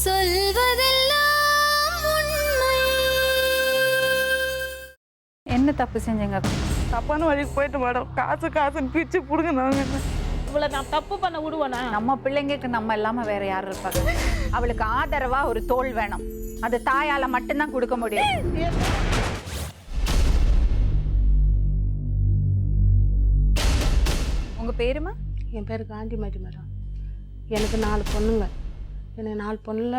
சொல்வதெல்லாம் உண்மை. என்ன தப்பு செஞ்சீங்க? தப்பான வழிக்கு போயிட்டு மேடம். காசுன்னு பிச்சு புடுங்கினாங்க. இவளை நான் தப்பு பண்ண விடுவேனா? நம்ம பிள்ளைங்களுக்கு நம்ம இல்லாம வேற யார் இருப்பாங்க? அவளுக்கு ஆதரவா ஒரு தோள் வேணும். அது தாயால மட்டும்தான் கொடுக்க முடியும். உங்க பேருமா? என் பேர் காந்திமதி மேடம். எனக்கு 4 பொண்ணுங்க. எனக்கு 4 பொண்ணுல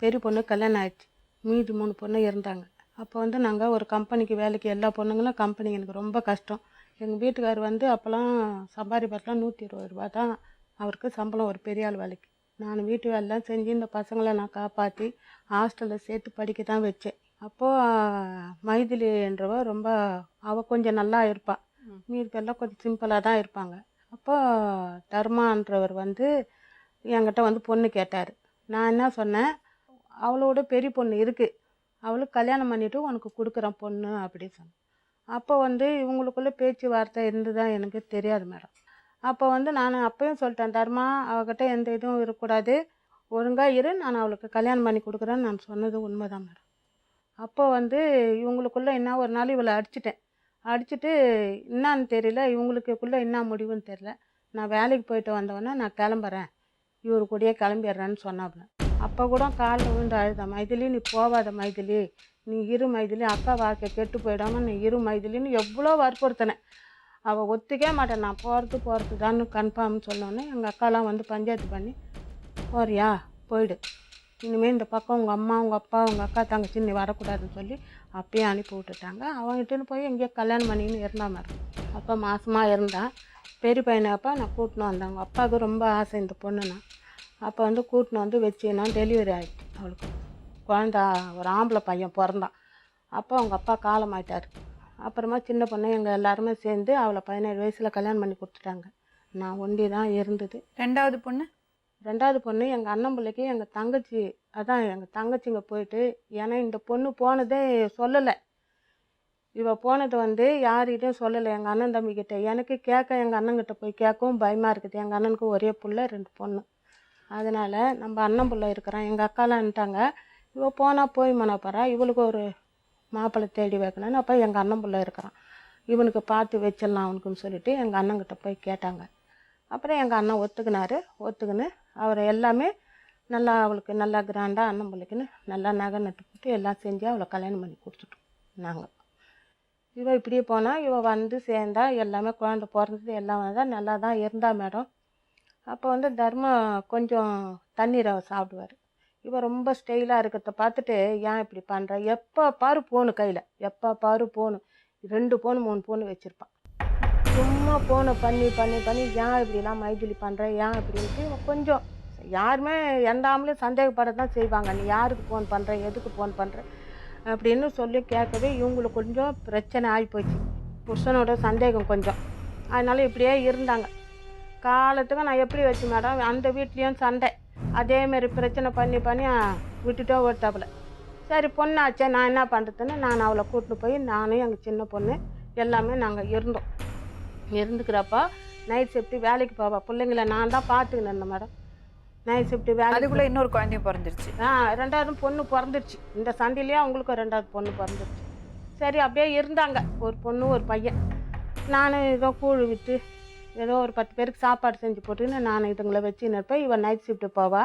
பெரிய பொண்ணு கல்யாணம் ஆயிடுச்சு. மீதி 3 பொண்ணு இருந்தாங்க. அப்போ வந்து நாங்கள் ஒரு கம்பெனிக்கு வேலைக்கு எல்லா பொண்ணுங்களும் கம்பெனி எனக்கு ரொம்ப கஷ்டம். எங்கள் வீட்டுக்கார் அப்போல்லாம் சம்பாதிப்பாட்டெலாம் 120 ரூபா தான் அவருக்கு சம்பளம் ஒரு பெரிய ஆள் வேலைக்கு. நான் வீட்டு வேலைலாம் செஞ்சு இந்த பசங்களை நான் காப்பாற்றி ஹாஸ்டலில் சேர்த்து படிக்க தான் வச்சேன். அப்போது மைதிலின்றவ ரொம்ப அவள் கொஞ்சம் நல்லா இருப்பாள். மீதி பேர்லாம் கொஞ்சம் சிம்பிளாக தான் இருப்பாங்க. அப்போ தர்மான்றவர் என்கிட்ட பொண்ணு கேட்டார். நான் என்ன சொன்னேன், அவளோட பெரிய பொண்ணு இருக்குது, அவளுக்கு கல்யாணம் பண்ணிவிட்டு உனக்கு கொடுக்குறேன் பொண்ணு அப்படி சொன்னேன். அப்போ இவங்களுக்குள்ளே பேச்சு வார்த்தை இருந்துதான் எனக்கு தெரியாது மேடம். அப்போ நான் அப்பயும் சொல்லிட்டேன், தர்மா அவகிட்ட எந்த இதுவும் இருக்கக்கூடாது, ஒழுங்காக இரு, நான் அவளுக்கு கல்யாணம் பண்ணி கொடுக்குறேன்னு நான் சொன்னது உண்மைதான் மேடம். அப்போ இவங்களுக்குள்ளே என்ன ஒரு நாள் இவளை அடிச்சுட்டு என்னான்னு தெரியல, இவங்களுக்குள்ளே என்ன முடிவுன்னு தெரியல. நான் வேலைக்கு போயிட்டு வந்தவொடனே நான் கிளம்புறேன், இவரு கூடயே கிளம்பிடுறேன்னு சொன்னாப்புல. அப்போ கூட காலில் விழுந்து அழுத, மைதிலி நீ போகாத மைதிலி, நீ இரு மைதிலி, அக்கா வாழ்க்கை கெட்டு போயிடாமல் நீ இரு மைதிலின்னு எவ்வளோ வற்புறுத்தினேன். அவள் ஒத்துக்கவே மாட்டேன், நான் போகிறது தான் கன்ஃபார்ம்னு சொன்னோன்னே எங்கள் அக்காலாம் பஞ்சாயத்து பண்ணி, போறியா போயிடு, இனிமேல் இந்த பக்கம் உங்கள் அம்மா உங்கள் அப்பா உங்கள் அக்கா தங்கச்சி நீ வரக்கூடாதுன்னு சொல்லி அப்பயே அனுப்பி விட்டுட்டாங்க. அவங்ககிட்டன்னு போய் எங்கேயோ கல்யாணம் பண்ணின்னு இருந்தான் மேடம். அப்போ மாதமாக இருந்தான். பெரிய பையனை அப்பா நான் கூட்டின்னு வந்தாங்க. அப்பாவுக்கு ரொம்ப ஆசை இந்த பொண்ணுனா. அப்போ கூட்டின்னு வச்சுன்னா டெலிவரி ஆகிடுச்சு. அவளுக்கு குழந்த ஒரு ஆம்பளை பையன் பிறந்தான். அப்போ அவங்க அப்பா காலமாயிட்டார். அப்புறமா சின்ன பொண்ணு எங்கள் எல்லாருமே சேர்ந்து அவளை 17 வயசில் கல்யாணம் பண்ணி கொடுத்துட்டாங்க. நான் ஒண்டி தான் இருந்தது. ரெண்டாவது பொண்ணு எங்கள் அண்ணன் பிள்ளைக்கு எங்கள் தங்கச்சி, அதான் எங்கள் தங்கச்சிங்க போயிட்டு, ஏன்னா இந்த பொண்ணு போனதே சொல்லலை. இவள் போனது யார்கிட்டையும் சொல்லலை எங்கள் அண்ணன் தம்பிக்கிட்ட. எனக்கு எங்கள் அண்ணங்கிட்ட போய் கேட்கவும் பயமாக இருக்குது. எங்கள் அண்ணனுக்கு ஒரே பிள்ளை 2 பொண்ணு. அதனால் நம்ம அண்ணன் பிள்ளை இருக்கிறான், எங்கள் அக்காலான்ட்டாங்க, இவள் போனால் போய் மனப்பறா, இவளுக்கு ஒரு மாப்பிள்ளை தேடி வைக்கணும்னு. அப்போ எங்கள் அண்ணன் பிள்ளை இருக்கிறான், இவனுக்கு பார்த்து வச்சிடலாம் அவனுக்குன்னு சொல்லிட்டு எங்கள் அண்ணங்கிட்ட போய் கேட்டாங்க. அப்புறம் எங்கள் அண்ணன் ஒத்துக்குன்னு அவரை எல்லாமே நல்லா அவளுக்கு நல்லா கிராண்டாக அண்ணன் பிள்ளைக்குன்னு நல்லா நகை நட்டு போட்டு எல்லாம் செஞ்சு அவளை கல்யாணம் பண்ணி கொடுத்துட்டோம் நாங்கள். இவள் இப்படியே போனால் இவள் சேர்ந்தா, எல்லாமே குழந்தை பிறந்தது எல்லாம் வந்தால் நல்லா தான் இருந்தா மேடம். அப்போ தர்மம் கொஞ்சம் தண்ணீர் அவர் சாப்பிடுவார். இவள் ரொம்ப ஸ்டைலாக இருக்கிறத பார்த்துட்டு, ஏன் இப்படி பண்ணுற, எப்போ பாரு போனு கையில், எப்போ பாரு போனு, 2 ஃபோனு 3 ஃபோனு வச்சுருப்பான். சும்மா ஃபோனை பண்ணி ஏன் இப்படிலாம் மைதிலி பண்ணுற, ஏன் இப்படின்ட்டு கொஞ்சம் யாருமே எந்த ஆம்பளையும் சந்தேகப்பட தான் செய்வாங்க. நீ யாருக்கு ஃபோன் பண்ணுற, எதுக்கு ஃபோன் பண்ணுற அப்படின்னு சொல்லி கேட்கவே இவங்களுக்கு கொஞ்சம் பிரச்சனை ஆகிப்போச்சு. புருஷனோட சந்தேகம் கொஞ்சம், அதனால இப்படியே இருந்தாங்க. காலத்துக்கு நான் எப்படி வச்சு மேடம், அந்த வீட்லேயும் சண்டை, அதேமாரி பிரச்சனை பண்ணி விட்டுட்டோ ஓட்டாப்புல. சரி பொண்ணாச்சே நான் என்ன பண்ணுறதுன்னு நான் அவளை கூப்பிட்டு போய் நானும் எங்கள் சின்ன பொண்ணு எல்லாமே நாங்கள் இருந்துக்கிறப்ப நைட் ஷிஃப்ட்டு வேலைக்கு போவா. பிள்ளைங்கள நான் தான் பார்த்துக்கின்னு இருந்தேன் மேடம். நைட் ஷிஃப்ட்டு வேலை, அதுக்குள்ளே இன்னொரு குழந்தையும் பிறந்துருச்சு. 2வது பொண்ணு பிறந்துருச்சு. இந்த சண்டையிலேயே அவங்களுக்கு 2வது பொண்ணு பிறந்துருச்சு. சரி அப்படியே இருந்தாங்க, ஒரு பொண்ணு ஒரு பையன். நான் ஏதோ கூழ் விற்று ஏதோ ஒரு 10 பேருக்கு சாப்பாடு செஞ்சு போட்டுன்னு நான் இதுங்களை வச்சுன்னு இருப்பேன். இவன் நைட் ஷிஃப்ட்டு போவா,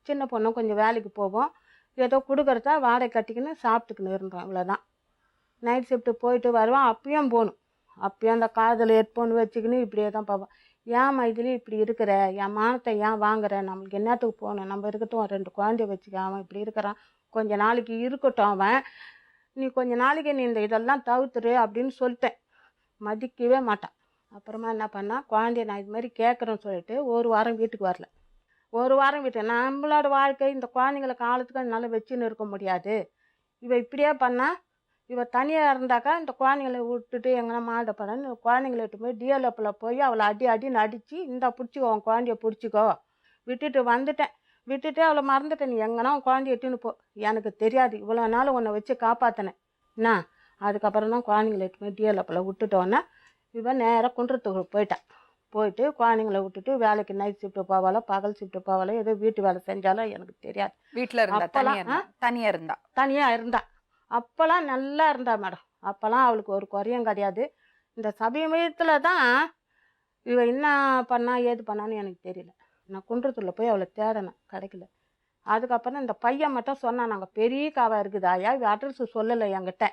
சின்ன பொண்ணும் கொஞ்சம் வேலைக்கு போவோம். ஏதோ கொடுக்குறதா வாடகை கட்டிக்கின்னு சாப்பிட்டுக்கின்னு இருந்தோம், இவ்வளோதான். நைட் ஷிஃப்ட்டு போயிட்டு வருவான். அப்பயும் போகணும், அப்பயும் அந்த காதில் ஹெட்ஃபோன் வச்சுக்கின்னு இப்படியே தான் போவான். ஏன் மைதிலி இப்படி இருக்கிற, என் மானத்தை ஏன் வாங்குற, நம்மளுக்கு என்னத்துக்கு போகணும், நம்ம இருக்கட்டும், 2 குழந்தைய வச்சுக்க, அவன் இப்படி இருக்கிறான், கொஞ்ச நாளைக்கு இருக்கட்டும் அவன், நீ கொஞ்ச நாளைக்கு நீ இந்த இதெல்லாம் தவிர்த்துரு அப்படின்னு சொல்லிட்டேன். மதிக்கவே மாட்டான். அப்புறமா என்ன பண்ணால், குழந்தைய நான் இது மாதிரி கேட்குறேன்னு சொல்லிட்டு 1 வாரம் வீட்டுக்கு வரல. 1 வாரம் வீட்டு, நம்மளோட வாழ்க்கை இந்த குழந்தைங்களை காலத்துக்கு என்னால் வச்சுன்னு இருக்க முடியாது. இவள் இப்படியே பண்ணால், இவள் தனியாக இருந்தாக்கா இந்த குழந்தைங்களை விட்டுட்டு எங்கன்னா மாடப்படன்னு இந்த குழந்தைங்களை விட்டு போய் டிஎல்எஃப்பில் போய் அவளை அடின்னு அடித்து, இந்த பிடிச்சிக்கோ உன் குழந்தைய பிடிச்சிக்கோ, விட்டுட்டு வந்துட்டேன். விட்டுட்டு அவளை மறந்துட்டேன். நீ எங்கன்னா உன் குழந்தைய எட்டுன்னு போ, எனக்கு தெரியாது, இவ்வளோ நாள் உன்னை வச்சு காப்பாற்றினேன் என்ன. அதுக்கப்புறம் தான் குழந்தைங்களை எட்டு போய் டிஎல்எஃப்பில் விட்டுட்டோன்னே இவன் நேராக குன்றத்துக்கு போயிட்டான். போயிட்டு குழந்தைங்கள விட்டுட்டு வேலைக்கு நைட் ஷிஃப்ட்டு போவாளோ பகல் ஷிஃப்ட்டு போவாளோ ஏதோ வீட்டு வேலை செஞ்சாலும் எனக்கு தெரியாது. வீட்டில் இருந்தா தனியாக இருந்தா தனியாக இருந்தா அப்போல்லாம் நல்லா இருந்தா மேடம். அப்போல்லாம் அவளுக்கு ஒரு குறையும் கிடையாது. இந்த சமயத்தில் தான் இவ என்ன பண்ணா ஏது பண்ணான்னு எனக்கு தெரியல. நான் குன்றத்தூரில் போய் அவளை தேடினேன், கிடைக்கல. அதுக்கப்புறம் இந்த பையன் மட்டும் சொன்னான், நாங்கள் பெரிய காவா இருக்குதாயா, இவ அட்ரஸ் சொல்லலை என்கிட்ட,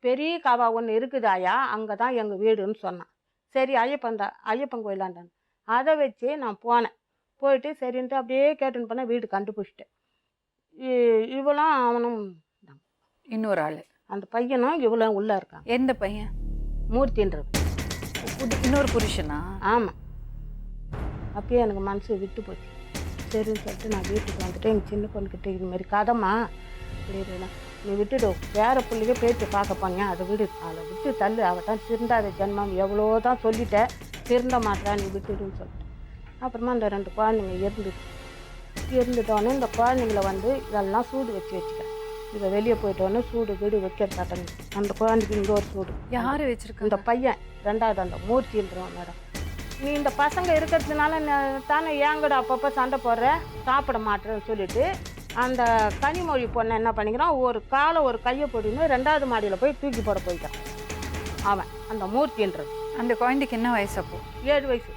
பெரிய காவா ஒன்று இருக்குதாயா, அங்கே தான் எங்கள் வீடுன்னு சொன்னான். சரி ஐயப்பன் கோயிலாண்டான். அதை வச்சு நான் போனேன். போயிட்டு சரின்ட்டு அப்படியே கேட்டுன்னு போனேன். வீடு கண்டுபிடிச்சிட்டேன். இவளும் அவனும் இன்னொரு ஆள், அந்த பையனும் இவளும் உள்ளே இருக்காங்க. எந்த பையன்? மூர்த்தின்றது. இன்னொரு புருஷனா? ஆமாம். அப்பயே எனக்கு மனசு விட்டு போச்சு. சரின்னு சொல்லிட்டு நான் வீட்டுக்கு வந்துட்டு எங்கள் சின்ன பொண்ணுக்கிட்ட இதுமாரி கதைம்மா இப்படி நீ விட்டுடு, வேறு பிள்ளைங்க பேச்சு பார்க்க போனியா, அதை விடு, அதை விட்டு தள்ளு, அவள் தான் திருந்தாத ஜென்மம், எவ்வளோ தான் சொல்லிட்டேன், திருந்த மாட்டா, நீ விட்டுடுன்னு சொல்லிட்டு அப்புறமா அந்த 2 குழந்தைங்க இருந்துட்டோன்னே இந்த குழந்தைங்கள வந்து இதெல்லாம் சூடு வச்சுக்க. இதை வெளியே போயிட்டோன்னே சூடு வீடு வைக்கிற தட்டங்க. அந்த குழந்தைக்கு இங்கே ஒரு சூடு. யார் வச்சுருக்க? இந்த பையன் 2வது அந்த மூர்த்தின்றவன். மேடம் நீ இந்த பசங்க இருக்கிறதுனால தானே ஏங்கட அப்பப்போ சண்டை போடுற, சாப்பிட மாட்டேன்னு சொல்லிட்டு அந்த கனிமொழி பொண்ணை என்ன பண்ணிக்கிறான், ஒரு காலை ஒரு கையை போட்டுன்னு 2வது மாடியில் போய் தூக்கி போட போய்க்கிறான் அவன், அந்த மூர்த்தின்றது. அந்த குழந்தைக்கு என்ன வயசு அப்போ? 7 வயசு.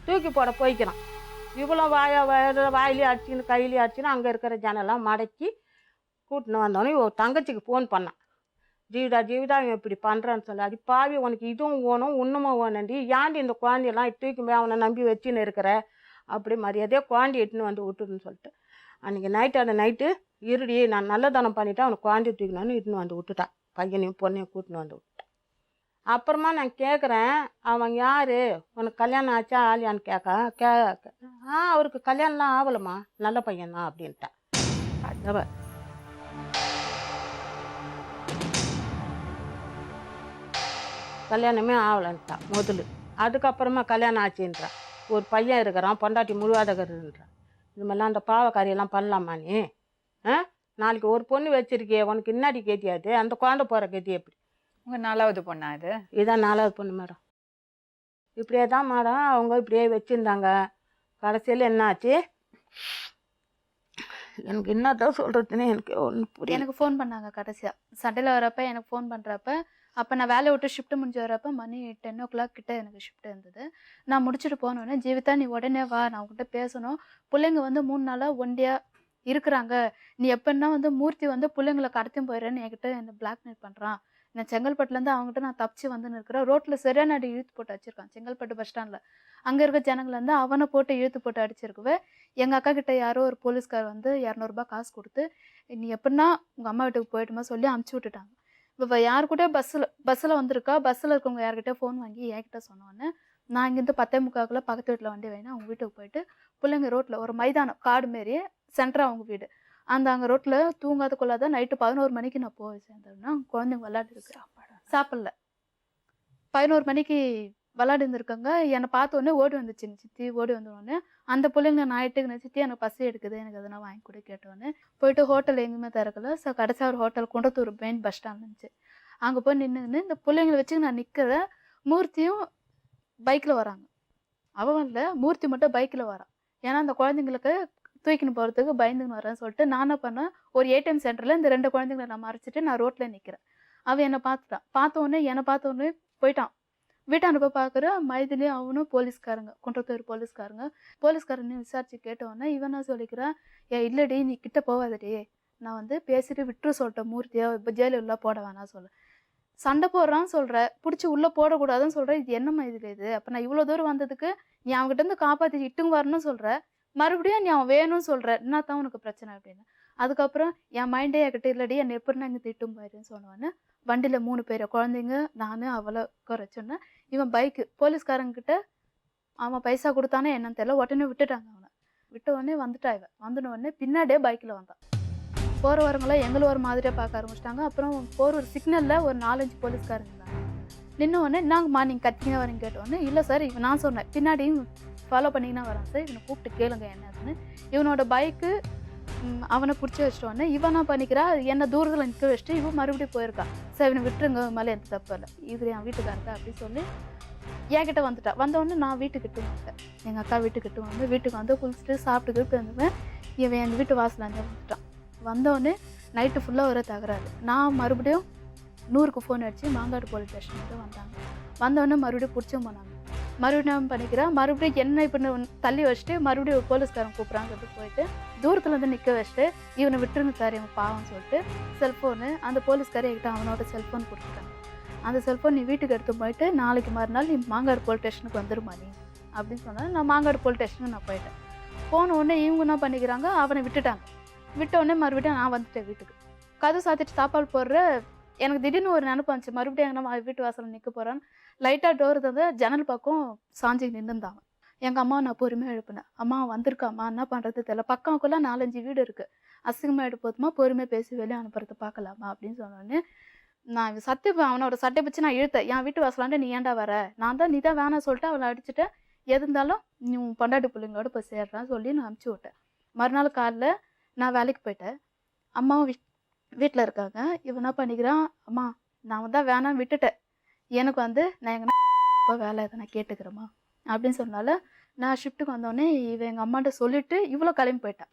தூக்கி போட போய்க்கிறான். இவ்வளோ வாயிலே அடிச்சுன்னு கையிலே அடிச்சுன்னு அங்கே இருக்கிற ஜனெல்லாம் மடக்கி கூட்டின்னு வந்தோடனே ஒரு தங்கச்சிக்கு ஃபோன் பண்ணான். ஜீவிதா இவன் இப்படி பண்ணுறான்னு சொல்லி, அடி பாவி உனக்கு இதுவும் ஓணும் இன்னமும் ஓனண்டி, ஏன்டி இந்த குழந்தையெல்லாம் தூக்கி போய் அவனை நம்பி வச்சுன்னு இருக்கிற, அப்படி மரியாதையாக குழந்தைய இட்டுன்னு வந்து விட்டுருன்னு சொல்லிட்டு அன்றைக்கி நைட்டு இருடி நான் நல்லதானம் பண்ணிவிட்டு அவனை குழந்தைய தூக்கினான்னு இட்டுன்னு வந்து விட்டுட்டான். பையனையும் பொண்ணையும் கூட்டின்னு வந்து விட்டுட்டான். அப்புறமா நான் கேட்குறேன், அவன் யார், உனக்கு கல்யாணம் ஆச்சா ஆலியான்னு அவருக்கு கல்யாணம்லாம் ஆகலம்மா, நல்ல பையன்தான் அப்படின்ட்டான். அதவ கல்யாணமே ஆகலன்ட்டான் முதல்ல. அதுக்கப்புறமா கல்யாணம் ஆச்சுன்றான். ஒரு பையன் இருக்கிறான், பொண்டாட்டி முழுவாதகர்ன்றான். இது மாதிரிலாம் அந்த பாவக்காரியெல்லாம் பண்ணலாமா நீ? நாளைக்கு ஒரு பொண்ணு வச்சிருக்கியே, உனக்கு இன்னாடி கேட்டியாது, அந்த குழந்தை போகிற கேட்டி எப்படி? உங்கள் 4வது பொண்ணா இது? இதுதான் 4வது பொண்ணு மேடம். இப்படியே தான் மேடம் அவங்க இப்படியே வச்சுருந்தாங்க. கடைசியில் என்ன ஆச்சு, எனக்கு என்னதான் சொல்கிறதுன்னு எனக்கு ஒன்று புரியல. எனக்கு ஃபோன் பண்ணாங்க கடைசியாக சண்டையில் வரப்போ, எனக்கு ஃபோன் பண்ணுறப்ப, அப்போ நான் வேலையை விட்டு ஷிஃப்ட்டு முடிஞ்சு வரப்போ மணி 10 o'clock கிட்ட எனக்கு ஷிஃப்ட் இருந்தது. நான் முடிச்சுட்டு போனோடனே, ஜீவிதா நீ உடனே வா, நான் உங்ககிட்ட பேசணும், பிள்ளைங்க வந்து 3 நாளாக ஒண்டியாக இருக்கிறாங்க, நீ எப்படின்னா வந்து மூர்த்தி வந்து பிள்ளைங்களை கடத்தியும் போயிடுறேன்னு என்கிட்ட என்னை பிளாக்மெயில் பண்ணுறான். நான் செங்கல்பட்டுலேருந்து அவங்ககிட்ட நான் தப்பிச்சு வந்துன்னு இருக்கிறேன். ரோட்டில் சரியான அடி இழுத்து போட்டு அடிச்சிருக்கான் செங்கல்பட்டு பஸ் ஸ்டாண்டில். அங்கே இருக்க ஜனங்கள்லேருந்து அவனை போட்டு இழுத்து போட்டு அடிச்சிருக்குவே. எங்கள் அக்கா கிட்ட யாரோ ஒரு போலீஸ்கார் வந்து 200 ரூபாய் காசு கொடுத்து நீ எப்படின்னா உங்கள் அம்மா வீட்டுக்கு போயிட்டுமா சொல்லி அமுச்சு விட்டுட்டாங்க. இப்போ யார் கூட பஸ்ஸில் வந்திருக்கா, பஸ்ஸில் இருக்கவங்க யார்கிட்ட ஃபோன் வாங்கி என்கிட்ட சொன்னோன்னே, நான் இங்கேருந்து 10:45 பக்கத்து வீட்டில் வண்டி வேணும் அவங்க வீட்டுக்கு போயிட்டு பிள்ளைங்க ரோட்டில் ஒரு மைதானம் காடு மாரி சென்டர் அவங்க வீடு, அங்கே ரோட்டில் தூங்காத கொள்ளாத நைட்டு 11 மணிக்கு நான் போய் சேர்ந்தேன்னா குழந்தைங்க விளையாடிருக்கு, சாப்பிடல. 11 மணிக்கு விளையாடி இருந்திருக்காங்க. என்னை பார்த்தோன்னே ஓடி வந்துச்சு சித்தி. ஓடி வந்தோடனே அந்த பிள்ளைங்க நான் ஆயிட்டுக்கு சித்தி எனக்கு பசி எடுக்குது, எனக்கு எதனா வாங்கி கூட கேட்டோன்னே போயிட்டு ஹோட்டல் எங்கேயுமே திறக்கல. கடைசியாக ஒரு hotel Kundrathur main bus stand இருந்துச்சு, அங்கே போய் நின்றுன்னு இந்த பிள்ளைங்களை வச்சு நான் நிற்கிறேன். மூர்த்தியும் பைக்கில் வராங்க, அவன் இல்லை மூர்த்தி மட்டும் பைக்கில் வரான். ஏன்னா அந்த குழந்தைங்களுக்கு தூக்கின்னு போகிறதுக்கு பயந்துன்னு வரேன்னு சொல்லிட்டு நான் என்ன பண்ணேன், ஒரு ஏடிஎம் சென்டரில் இந்த 2 குழந்தைங்களை நான் மறைச்சிட்டு நான் ரோட்டில் நிற்கிறேன். அவன் என்னை பார்த்துட்டான். பார்த்தோன்னே போயிட்டான். வீட்டாண்ட போய் பார்க்குற மைதிலையும் அவனும் போலீஸ்காரங்க, குன்றத்தூர் போலீஸ்காரன்னு விசாரிச்சு கேட்டவொடனே இவன் என்ன சொல்லிக்கிறான், இல்லடி நீ கிட்ட போவாதடி, நான் வந்து பேசிட்டு விட்டுரு சொல்லிட்டேன் மூர்த்தியா, இப்போ ஜெயிலில் உள்ள போட வேணாம் சொல்ல. சண்டை போடுறான்னு சொல்கிற, பிடிச்சி உள்ளே போடக்கூடாதுன்னு சொல்கிறேன். இது என்னம்மா இதில் இது? அப்போ நான் இவ்வளோ தூரம் வந்ததுக்கு நீ அவங்ககிட்ட இருந்து காப்பாற்றி இட்டுங்க வரணும்னு சொல்கிற, மறுபடியும் நீ அவன் வேணும்னு சொல்கிற, என்ன தான் உனக்கு பிரச்சனை அப்படின்னு. அதுக்கப்புறம் என் மைண்டே என்கிட்ட இல்லடி, என்னை எப்படி நான் இங்கே திட்டும் போயிருன்னு சொன்னோன்னே வண்டியில் 3 பேர் குழந்தைங்க நான் அவளை குறைச்சோன்னே இவன் பைக்கு போலீஸ்காரங்கிட்ட அவன் பைசா கொடுத்தானே என்னன்னு தெரியல, உடனே விட்டுட்டாங்க. அவனை விட்ட உடனே வந்துட்டா. இவன் வந்துனோடனே பின்னாடியே பைக்கில் வந்தான். போகிற வரவங்களாம் எங்களை ஒரு மாதிரியாக பார்க்க ஆரம்பிச்சிட்டாங்க. அப்புறம் போகிற ஒரு சிக்னலில் ஒரு 4-5 போலீஸ்காரங்க இருந்தாங்க. நின்ன உடனே நாங்கம்மா நீங்கள் கத்திங்க வரீங்க கேட்டோடனே, இல்லை சார் இவன் நான் சொன்னேன் பின்னாடியும் ஃபாலோ பண்ணிங்கன்னா வரான் சார், இவனை கூப்பிட்டு கேளுங்க என்னதுன்னு. இவனோட பைக்கு அவனை பிடிச்சி வச்சிட்டோன்னே இவனா பண்ணிக்கிறா, என்னை தூரத்தில் நிற்க வச்சுட்டு இவன் மறுபடியும் போயிருக்கான். சார் இவனை விட்டுருங்க, மேலே எந்த தப்பு இல்லை, இவர் என் வீட்டுக்காரங்க அப்படி சொல்லி என்கிட்ட வந்துட்டா. வந்தோடனே நான் வீட்டுக்கிட்ட வந்துட்டேன். எங்கள் அக்கா வீட்டுக்கிட்ட வந்து வீட்டுக்கு வந்து குளிச்சுட்டு சாப்பிட்டுக்கிட்டு இருந்துவேன். இவன் எங்கள் வீட்டு வாசலாண்டே வந்துட்டான். வந்தோடனே நைட்டு ஃபுல்லாக ஒரே தகராறு. நான் மறுபடியும் 100க்கு ஃபோன் அடித்து மாங்காடு போலீஸ் ஸ்டேஷனுக்கு வந்தாங்க. வந்தோடனே மறுபடியும் பிடிச்சும் போனாங்க. மறுபடியும் என்ன பண்ணிக்கிறேன், மறுபடியும் என்ன இப்போ தள்ளி வச்சுட்டு மறுபடியும் போலீஸ்காரன் கூப்பிட்றாங்கிறது போயிட்டு தூரத்தில் வந்து நிற்க வச்சுட்டு இவனை விட்டுருங்க சார் இவன் பாவம்னு சொல்லிட்டு செல்ஃபோனு அந்த போலீஸ்காரன் என்கிட்ட அவனோட செல்ஃபோன் கொடுத்துட்டாங்க. அந்த செல்ஃபோன் நீ வீட்டுக்கு எடுத்து போயிட்டு நாளைக்கு மறுநாள் நீ மாங்காடு போலீஸ் ஸ்டேஷனுக்கு வந்துருமா நீ அப்படின்னு சொன்னால் நான் மாங்காடு போலீஸ் ஸ்டேஷனுக்கு நான் போயிட்டேன். போன உடனே இவங்க என்ன பண்ணிக்கிறாங்க, அவனை விட்டுட்டாங்க. விட்ட உடனே மறுபடியும் நான் வந்துட்டேன் வீட்டுக்கு. கதவு சாத்திட்டு தாப்பால் போடுற எனக்கு திடீர்னு ஒரு நினைப்பு வந்துச்சு, மறுபடியும் எங்கன்னா வீட்டு வாசலில் நிற்க போகிறான்னு. லைட்டாக டோர் தந்து ஜன்னல் பக்கம் சாஞ்சி நின்றுந்தாங்க. எங்கள் அம்மா நான் பொறுமையாக எழுப்பினேன். அம்மா வந்திருக்காம்மா, என்ன பண்ணுறது தெரியல, பக்கம்க்குள்ளே 4-5 வீடு இருக்குது, அசிங்கமாக எடுப்போதுமா, பொறுமையாக பேசி வெளியே அனுப்புறது பார்க்கலாமா அப்படின்னு சொன்னோடனே நான் அவனோட சட்டை பிடிச்சி நான் இழுத்தேன். என் வீட்டு வாசலாண்டு நீ ஏன்டா வர, நான் தான் நீ தான் வேணாம் சொல்லிட்டு அவளை அடிச்சுட்டேன். எது இருந்தாலும் நீ உன் பொண்டாட்டி பிள்ளைங்களோட போய் சேர்றான்னு சொல்லி நான் அனுப்பிச்சி விட்டேன். மறுநாள் காலைல நான் வேலைக்கு போயிட்டேன். அம்மாவும் வீட்டில் இருக்காங்க. இவன் என்ன பண்ணிக்கிறான், அம்மா நான் தான் வேணாம் விட்டுட்டேன், எனக்கு வந்து நான் எங்கன்னா இப்போ வேலை எதை நான் கேட்டுக்கிறேம்மா அப்படின்னு சொன்னால நான் ஷிஃப்ட்டுக்கு வந்தோடனே இவன் எங்கள் அம்மாட்ட சொல்லிட்டு இவ்வளோ கிளம்பி போயிட்டான்.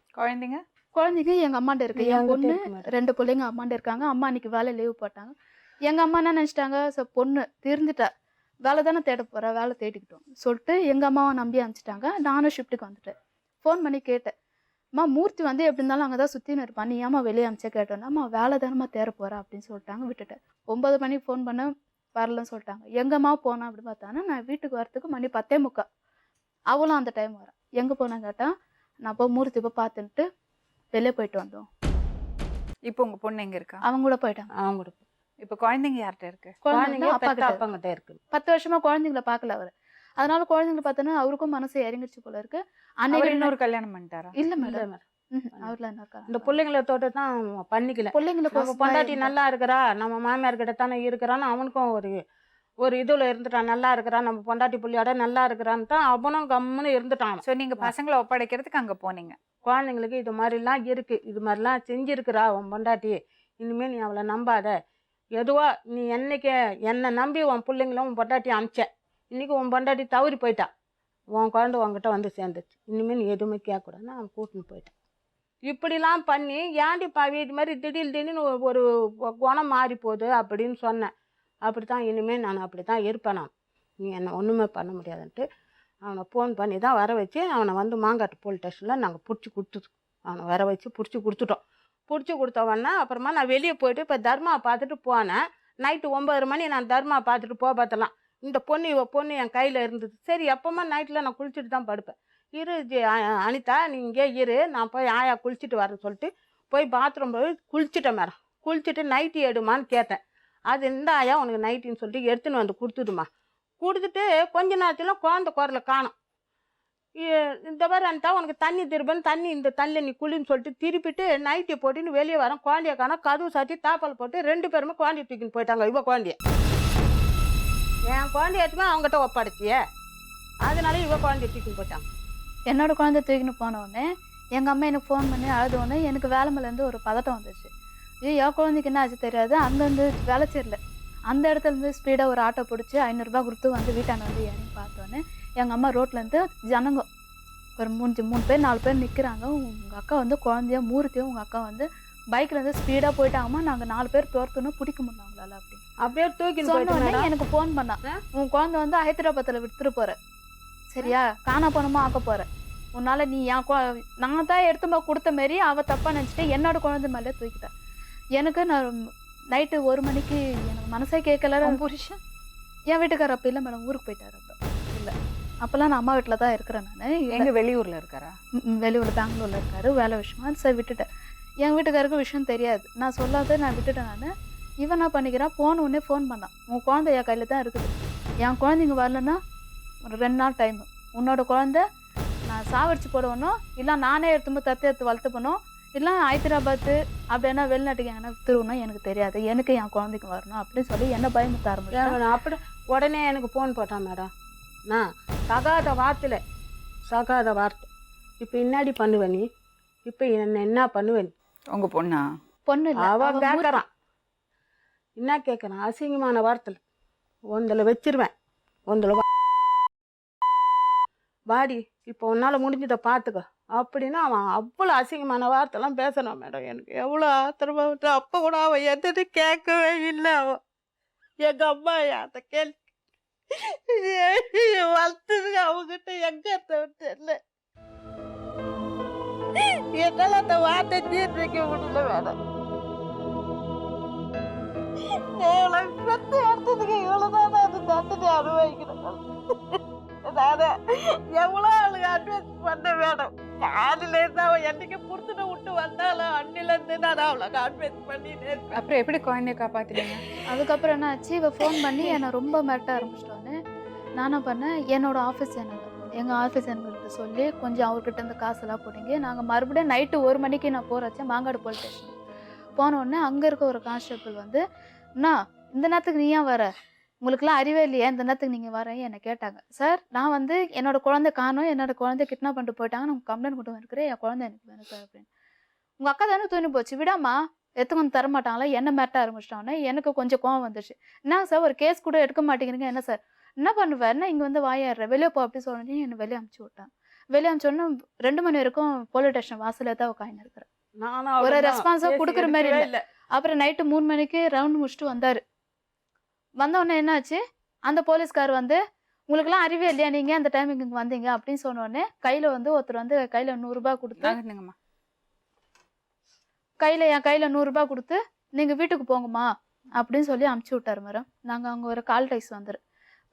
குழந்தைங்க எங்கள் அம்மாட்ட இருக்கு. என் பொண்ணு 2 பிள்ளைங்க அம்மாட்ட இருக்காங்க. அம்மா அன்றைக்கி வேலை லீவு போட்டாங்க. எங்கள் அம்மா என்ன நினச்சிட்டாங்க, பொண்ணு திருந்துட்டா, வேலை தானே தேட போகிறா, வேலை தேடிக்கிட்டோம் சொல்லிட்டு எங்கள் அம்மாவை நம்பி அனுப்பிச்சிட்டாங்க. நானும் ஷிஃப்ட்டுக்கு வந்துட்டேன். ஃபோன் பண்ணி கேட்டேன், அம்மா மூர்த்தி வந்து எப்படி இருந்தாலும் அங்கே தான் சுற்றின்னு இருப்பான், நீ ஏம்மா வெளியே அனுப்பிச்சா கேட்டோன்னா, அம்மா வேலை தானம்மா தேட போகிறா அப்படின்னு சொல்லிட்டாங்க. விட்டுட்டேன். 9 மணிக்கு ஃபோன் பண்ண வரலன்னு சொல்லிட்டாங்க. எங்கம்மா போனா அப்படின்னு பார்த்தானா நான் வீட்டுக்கு வரத்துக்கு மணி 10:45. அவளும் அந்த டைம் வரேன். எங்கே போனான்னு கேட்டால் நான் போய் மூர்த்தி போய் பார்த்துட்டு வெளியே போயிட்டு வந்தோம். இப்போ உங்க பொண்ணு எங்க இருக்கா? அவங்க கூட போயிட்டாங்க. அவங்க கூட இப்போ குழந்தைங்க யார்கிட்ட இருக்கு? குழந்தைங்க அப்பா அப்பாங்கிட்ட இருக்கு. 10 வருஷமா குழந்தைங்கள பார்க்கல அவர். அதனால குழந்தைங்கள பார்த்தோன்னா அவருக்கும் மனசு இறங்கிடுச்சு போல இருக்கு. அன்னைக்கு இன்னொரு கல்யாணம் பண்ணிட்டாரா? இல்ல மேடம், அவர்ல என்ன இருக்கா, இந்த பிள்ளைங்கள தோட்ட தான் பண்ணிக்கல. பிள்ளைங்களுக்கு பொண்டாட்டி நல்லா இருக்கிறா, நம்ம மாமியார் கிட்ட தானே இருக்கிறான்னு அவனுக்கும் ஒரு இதுல இருந்துட்டான். நல்லா இருக்கிறான், நம்ம பொண்டாட்டி புள்ளியோட நல்லா இருக்கிறான்னு தான் அவனும் கம்முன்னு இருந்துட்டான். ஸோ நீங்க பசங்களை ஒப்படைக்கிறதுக்கு அங்க போனீங்க. குழந்தைங்களுக்கு இது மாதிரிலாம் இருக்கு, இது மாதிரிலாம் செஞ்சிருக்கிறா உன் பொண்டாட்டி, இனிமேல் நீ அவளை நம்பாத. எதுவா நீ என்னை நம்பி உன் பிள்ளைங்களும் உன் பொண்டாட்டி அமிச்ச, இன்னைக்கு உன் பொண்டாட்டி தவறி போயிட்டா, உன் குழந்தை உங்ககிட்ட வந்து சேர்ந்துச்சு, இனிமேல் நீ எதுவுமே கேட்கக்கூடாதுன்னு அவன் கூட்டின்னு போயிட்டான். இப்படிலாம் பண்ணி ஏன்டி பாவி இது மாதிரி திடீர்னு ஒரு குணம் மாறி போகுது அப்படின்னு சொன்னேன். அப்படி தான் இனிமேல் நான் அப்படி தான் இருப்பேன், நான் நீ என்னை ஒன்றுமே பண்ண முடியாதுன்ட்டு அவனை ஃபோன் பண்ணி தான் வர வச்சு அவனை வந்து மாங்காட்டு போலீஸ் ஸ்டேஷனில் நாங்கள் பிடிச்சி கொடுத்துட்டோம். அவனை வர வச்சு பிடிச்சி கொடுத்துட்டோம். பிடிச்சி கொடுத்தவொடனே அப்புறமா நான் வெளியே போயிட்டு இப்போ தர்மா பார்த்துட்டு போனேன். நைட்டு 9 மணி நான் தர்மா பார்த்துட்டு பார்த்தலாம். இந்த பொண்ணு என் கையில் இருந்தது. சரி எப்போமா நைட்டில் நான் குளிச்சுட்டு தான் படுப்பேன். அனிதா நீ இங்கே இரு, நான் போய் ஆயா குளிச்சுட்டு வரேன்னு சொல்லிட்டு போய் பாத்ரூம் போய் குளிச்சுட்டேன் மேடம். குளிச்சுட்டு நைட்டி எடுமான்னு கேட்டேன். அது இந்த ஆயா உனக்கு நைட்டின்னு சொல்லிட்டு எடுத்துன்னு வந்து கொடுத்துடுமா. கொடுத்துட்டு கொஞ்ச நேரத்தில் குழந்தை குரலை காணும். இந்த மாதிரி அனிதா உனக்கு தண்ணி திருப்பன்னு இந்த தண்ணியில் நீ குளின்னு சொல்லிட்டு திருப்பிட்டு நைட்டி போட்டுன்னு வெளியே வரேன். குழந்தைய காணும். கதவு சாத்தி தாப்பால் போட்டு 2 பேருமே குழந்தைய தூக்கின்னு போயிட்டாங்க. இவ குழந்தைய என் குழந்தைய எடுத்துமே அவங்ககிட்ட ஒப்படைச்சியே, அதனால இவ குழந்தைய தூக்கின்னு போயிட்டாங்க. என்னோட குழந்தை தூக்கின்னு போனோடனே எங்கள் அம்மா எனக்கு ஃபோன் பண்ணி அழுதோடனே எனக்கு வேலை மேலேருந்து ஒரு பதட்டம் வந்துச்சு. என் குழந்தைக்கு என்ன ஆச்சு தெரியாது. அங்கேருந்து வேலை செய்யல, அந்த இடத்துலேருந்து ஸ்பீடாக ஒரு ஆட்டோ பிடிச்சி 500 ரூபா கொடுத்து வந்து வீட்டாண்ட வந்து இறங்கி பார்த்தோன்னே எங்கள் அம்மா ரோட்லேருந்து ஜனங்க ஒரு 3 பேர் 4 பேர் நிற்கிறாங்க. உங்கள் அக்கா வந்து குழந்தைய மூர்த்தியும் உங்கள் அக்கா வந்து பைக்லேருந்து ஸ்பீடாக போயிட்டாங்கம்மா, நாங்கள் 4 பேர் தோர்த்துன்னு பிடிக்க முடியல அவங்களால அப்படின்னு அப்படியே தூக்கின்னு சொன்னோடனே எனக்கு ஃபோன் பண்ணான், உன் குழந்தை வந்து ஹைதராபாத்தில் விட்டுட்டு போகிற, சரியா காணா போனமா ஆக்க போகிறேன், உன்னால் நீ என் நான் தான் எடுத்து போய் கொடுத்த மாரி அவள் தப்பாக நினச்சிட்டு என்னோட குழந்தை மேலே தூக்கிட்டேன். எனக்கு நான் நைட்டு 1 மணிக்கு எனக்கு மனசே கேட்கல. புருஷன் என் வீட்டுக்காரர் அப்போ இல்லை மேடம், ஊருக்கு போயிட்டார். அப்போ இல்லை, அப்போல்லாம் நான் அம்மா வீட்டில் தான் இருக்கிறேன். நான் எங்கள் வெளியூரில் இருக்காரா? வெளியூரில் பெங்களூரில் இருக்காரு வேலை விஷயமா. சரி விட்டுட்டேன். என் வீட்டுக்காருக்கு விஷயம் தெரியாது, நான் சொல்லாத நான் விட்டுட்டேன். நான் இவன் என்ன பண்ணிக்கிறான், போன உடனே ஃபோன் பண்ணான், உன் குழந்தை என் கையில் தான் இருக்குது, என் குழந்தைங்க வரலன்னா ஒரு 2 நாள் டைமு, உன்னோட குழந்தை நான் சாவடிச்சு போடுவனும், இல்லை நானே எடுத்து எடுத்து வளர்த்துப்பணும், இல்லை ஹைதராபாத்து அப்படின்னா வெளிநாட்டுக்கு எங்கன்னா திருவணும், எனக்கு தெரியாது, எனக்கு என் குழந்தைக்கு வரணும் அப்படின்னு சொல்லி என்ன பயமுத்த ஆரம்பிச்சேன். அப்படி உடனே எனக்கு ஃபோன் போட்டான் மேடம். நான் சகாத வார்த்தை இப்போ இன்னாடி பண்ணுவேன் நீ, இப்போ என்ன பண்ணுவேன் உங்கள் பொண்ணா? பொண்ணு இல்லை, அவன் கேட்குறான். என்ன கேட்குறான், அசிங்கமான வார்த்தை ஒன்றில் வச்சிருவேன், ஒன்றில் வாடி இப்போ உன்னால் முடிஞ்சதை பார்த்துக்க அப்படின்னா அவன் அவ்வளோ அசிங்கமான வார்த்தைலாம் பேசினான் மேடம். எனக்கு எவ்வளோ ஆத்திரமா விட்டு அப்போ கூட அவன் எதுன்னு கேட்கவே இல்லை. அவன் எங்கள் அம்மா அந்த கேள்வி வளர்த்துருக்கு அவங்ககிட்ட எங்க தெரியல. என்னால் அந்த வார்த்தை தீர்க்க முடியல மேடம். பெற்று எடுத்ததுக்கு இவ்வளோதான் அது தண்டனை அனுபவிக்கணும். எவ்வளோ அவளுக்கு அட்வைஸ் பண்ண மேடம். காலையிலேருந்து அவன் என்னைக்கு புரிச்சுட்டு விட்டு வந்தாலும் அன்னிலேருந்து நான் அவளுக்கு அட்வைஸ் பண்ணிட்டே இருக்கேன். அப்புறம் எப்படி குழந்தைய காப்பாத்துறீங்க? அதுக்கப்புறம் என்ன ஆச்சு, இவ ஃபோன் பண்ணி என்னை ரொம்ப மிரட்ட ஆரம்பிச்சிட்டோன்னு நானும் பண்ணேன். என்னோட ஆஃபீஸ் எங்கள் ஆஃபீஸ் என்கிட்ட சொல்லி கொஞ்சம் அவர்கிட்ட இருந்து காசெல்லாம் போட்டிங்க. நாங்கள் மறுபடியும் நைட்டு 1 மணிக்கு நான் போகிறச்சேன் மாங்காடு போலீஸ் ஸ்டேஷன். போனோடனே அங்கே இருக்க ஒரு கான்ஸ்டபிள் வந்து, அண்ணா இந்த நேரத்துக்கு நீ ஏன் வர, உங்களுக்குலாம் அறிவே இல்லையா, இந்த நேரத்துக்கு நீங்கள் வரேன் என்னை கேட்டாங்க. சார் நான் வந்து என்னோட குழந்தை காணோம், என்னோட குழந்தை கிட்னாப் பண்ணிட்டு போயிட்டாங்க, நான் கம்ப்ளைண்ட் கொண்டு வந்துருக்கிறேன், என் குழந்தை எனக்கு வேணும் சார் அப்படின்னு. உங்கள் அக்கா தானே தூணி போச்சு, விடாமா எடுத்து வந்து தரமாட்டாங்களா, என்ன மிரட்ட ஆரம்பிச்சிட்டாங்கன்னா எனக்கு கொஞ்சம் கோவம் வந்துச்சு. என்ன சார் ஒரு கேஸ் கூட எடுக்க மாட்டேங்கிறீங்க, என்ன சார் என்ன பண்ணுவேன், என்ன இங்கே வந்து வாயாடுற, வெளியே போ அப்படி சொல்லி என்னை வெளியே அனுப்பிச்சி விட்டான். வெளியே அனுப்பிச்சோன்னா 2 மணி வரைக்கும் போலீஸ் ஸ்டேஷன் வாசலே தான் உட்காந்து இருக்கிறேன். ஒரு ரெஸ்பான்ஸாக கொடுக்குற மாதிரி இல்லை. அப்புறம் நைட்டு 3 மணிக்கு ரவுண்ட் முடிச்சுட்டு வந்தார். வந்தோடனே என்னாச்சு, அந்த போலீஸ்கார் வந்து உங்களுக்குலாம் அறிவே இல்லையா, நீங்கள் அந்த டைமுக்கு இங்கே வந்தீங்க அப்படின்னு சொன்னோடனே கையில் வந்து ஒருத்தர் வந்து கையில் 100 ரூபாய் கொடுத்து, என்னங்கம்மா என் கையில் 100 ரூபாய் கொடுத்து நீங்கள் வீட்டுக்கு போங்கம்மா அப்படின்னு சொல்லி அமுச்சு விட்டார் மேடம். நாங்கள் அங்கே ஒரு கால் டாக்ஸி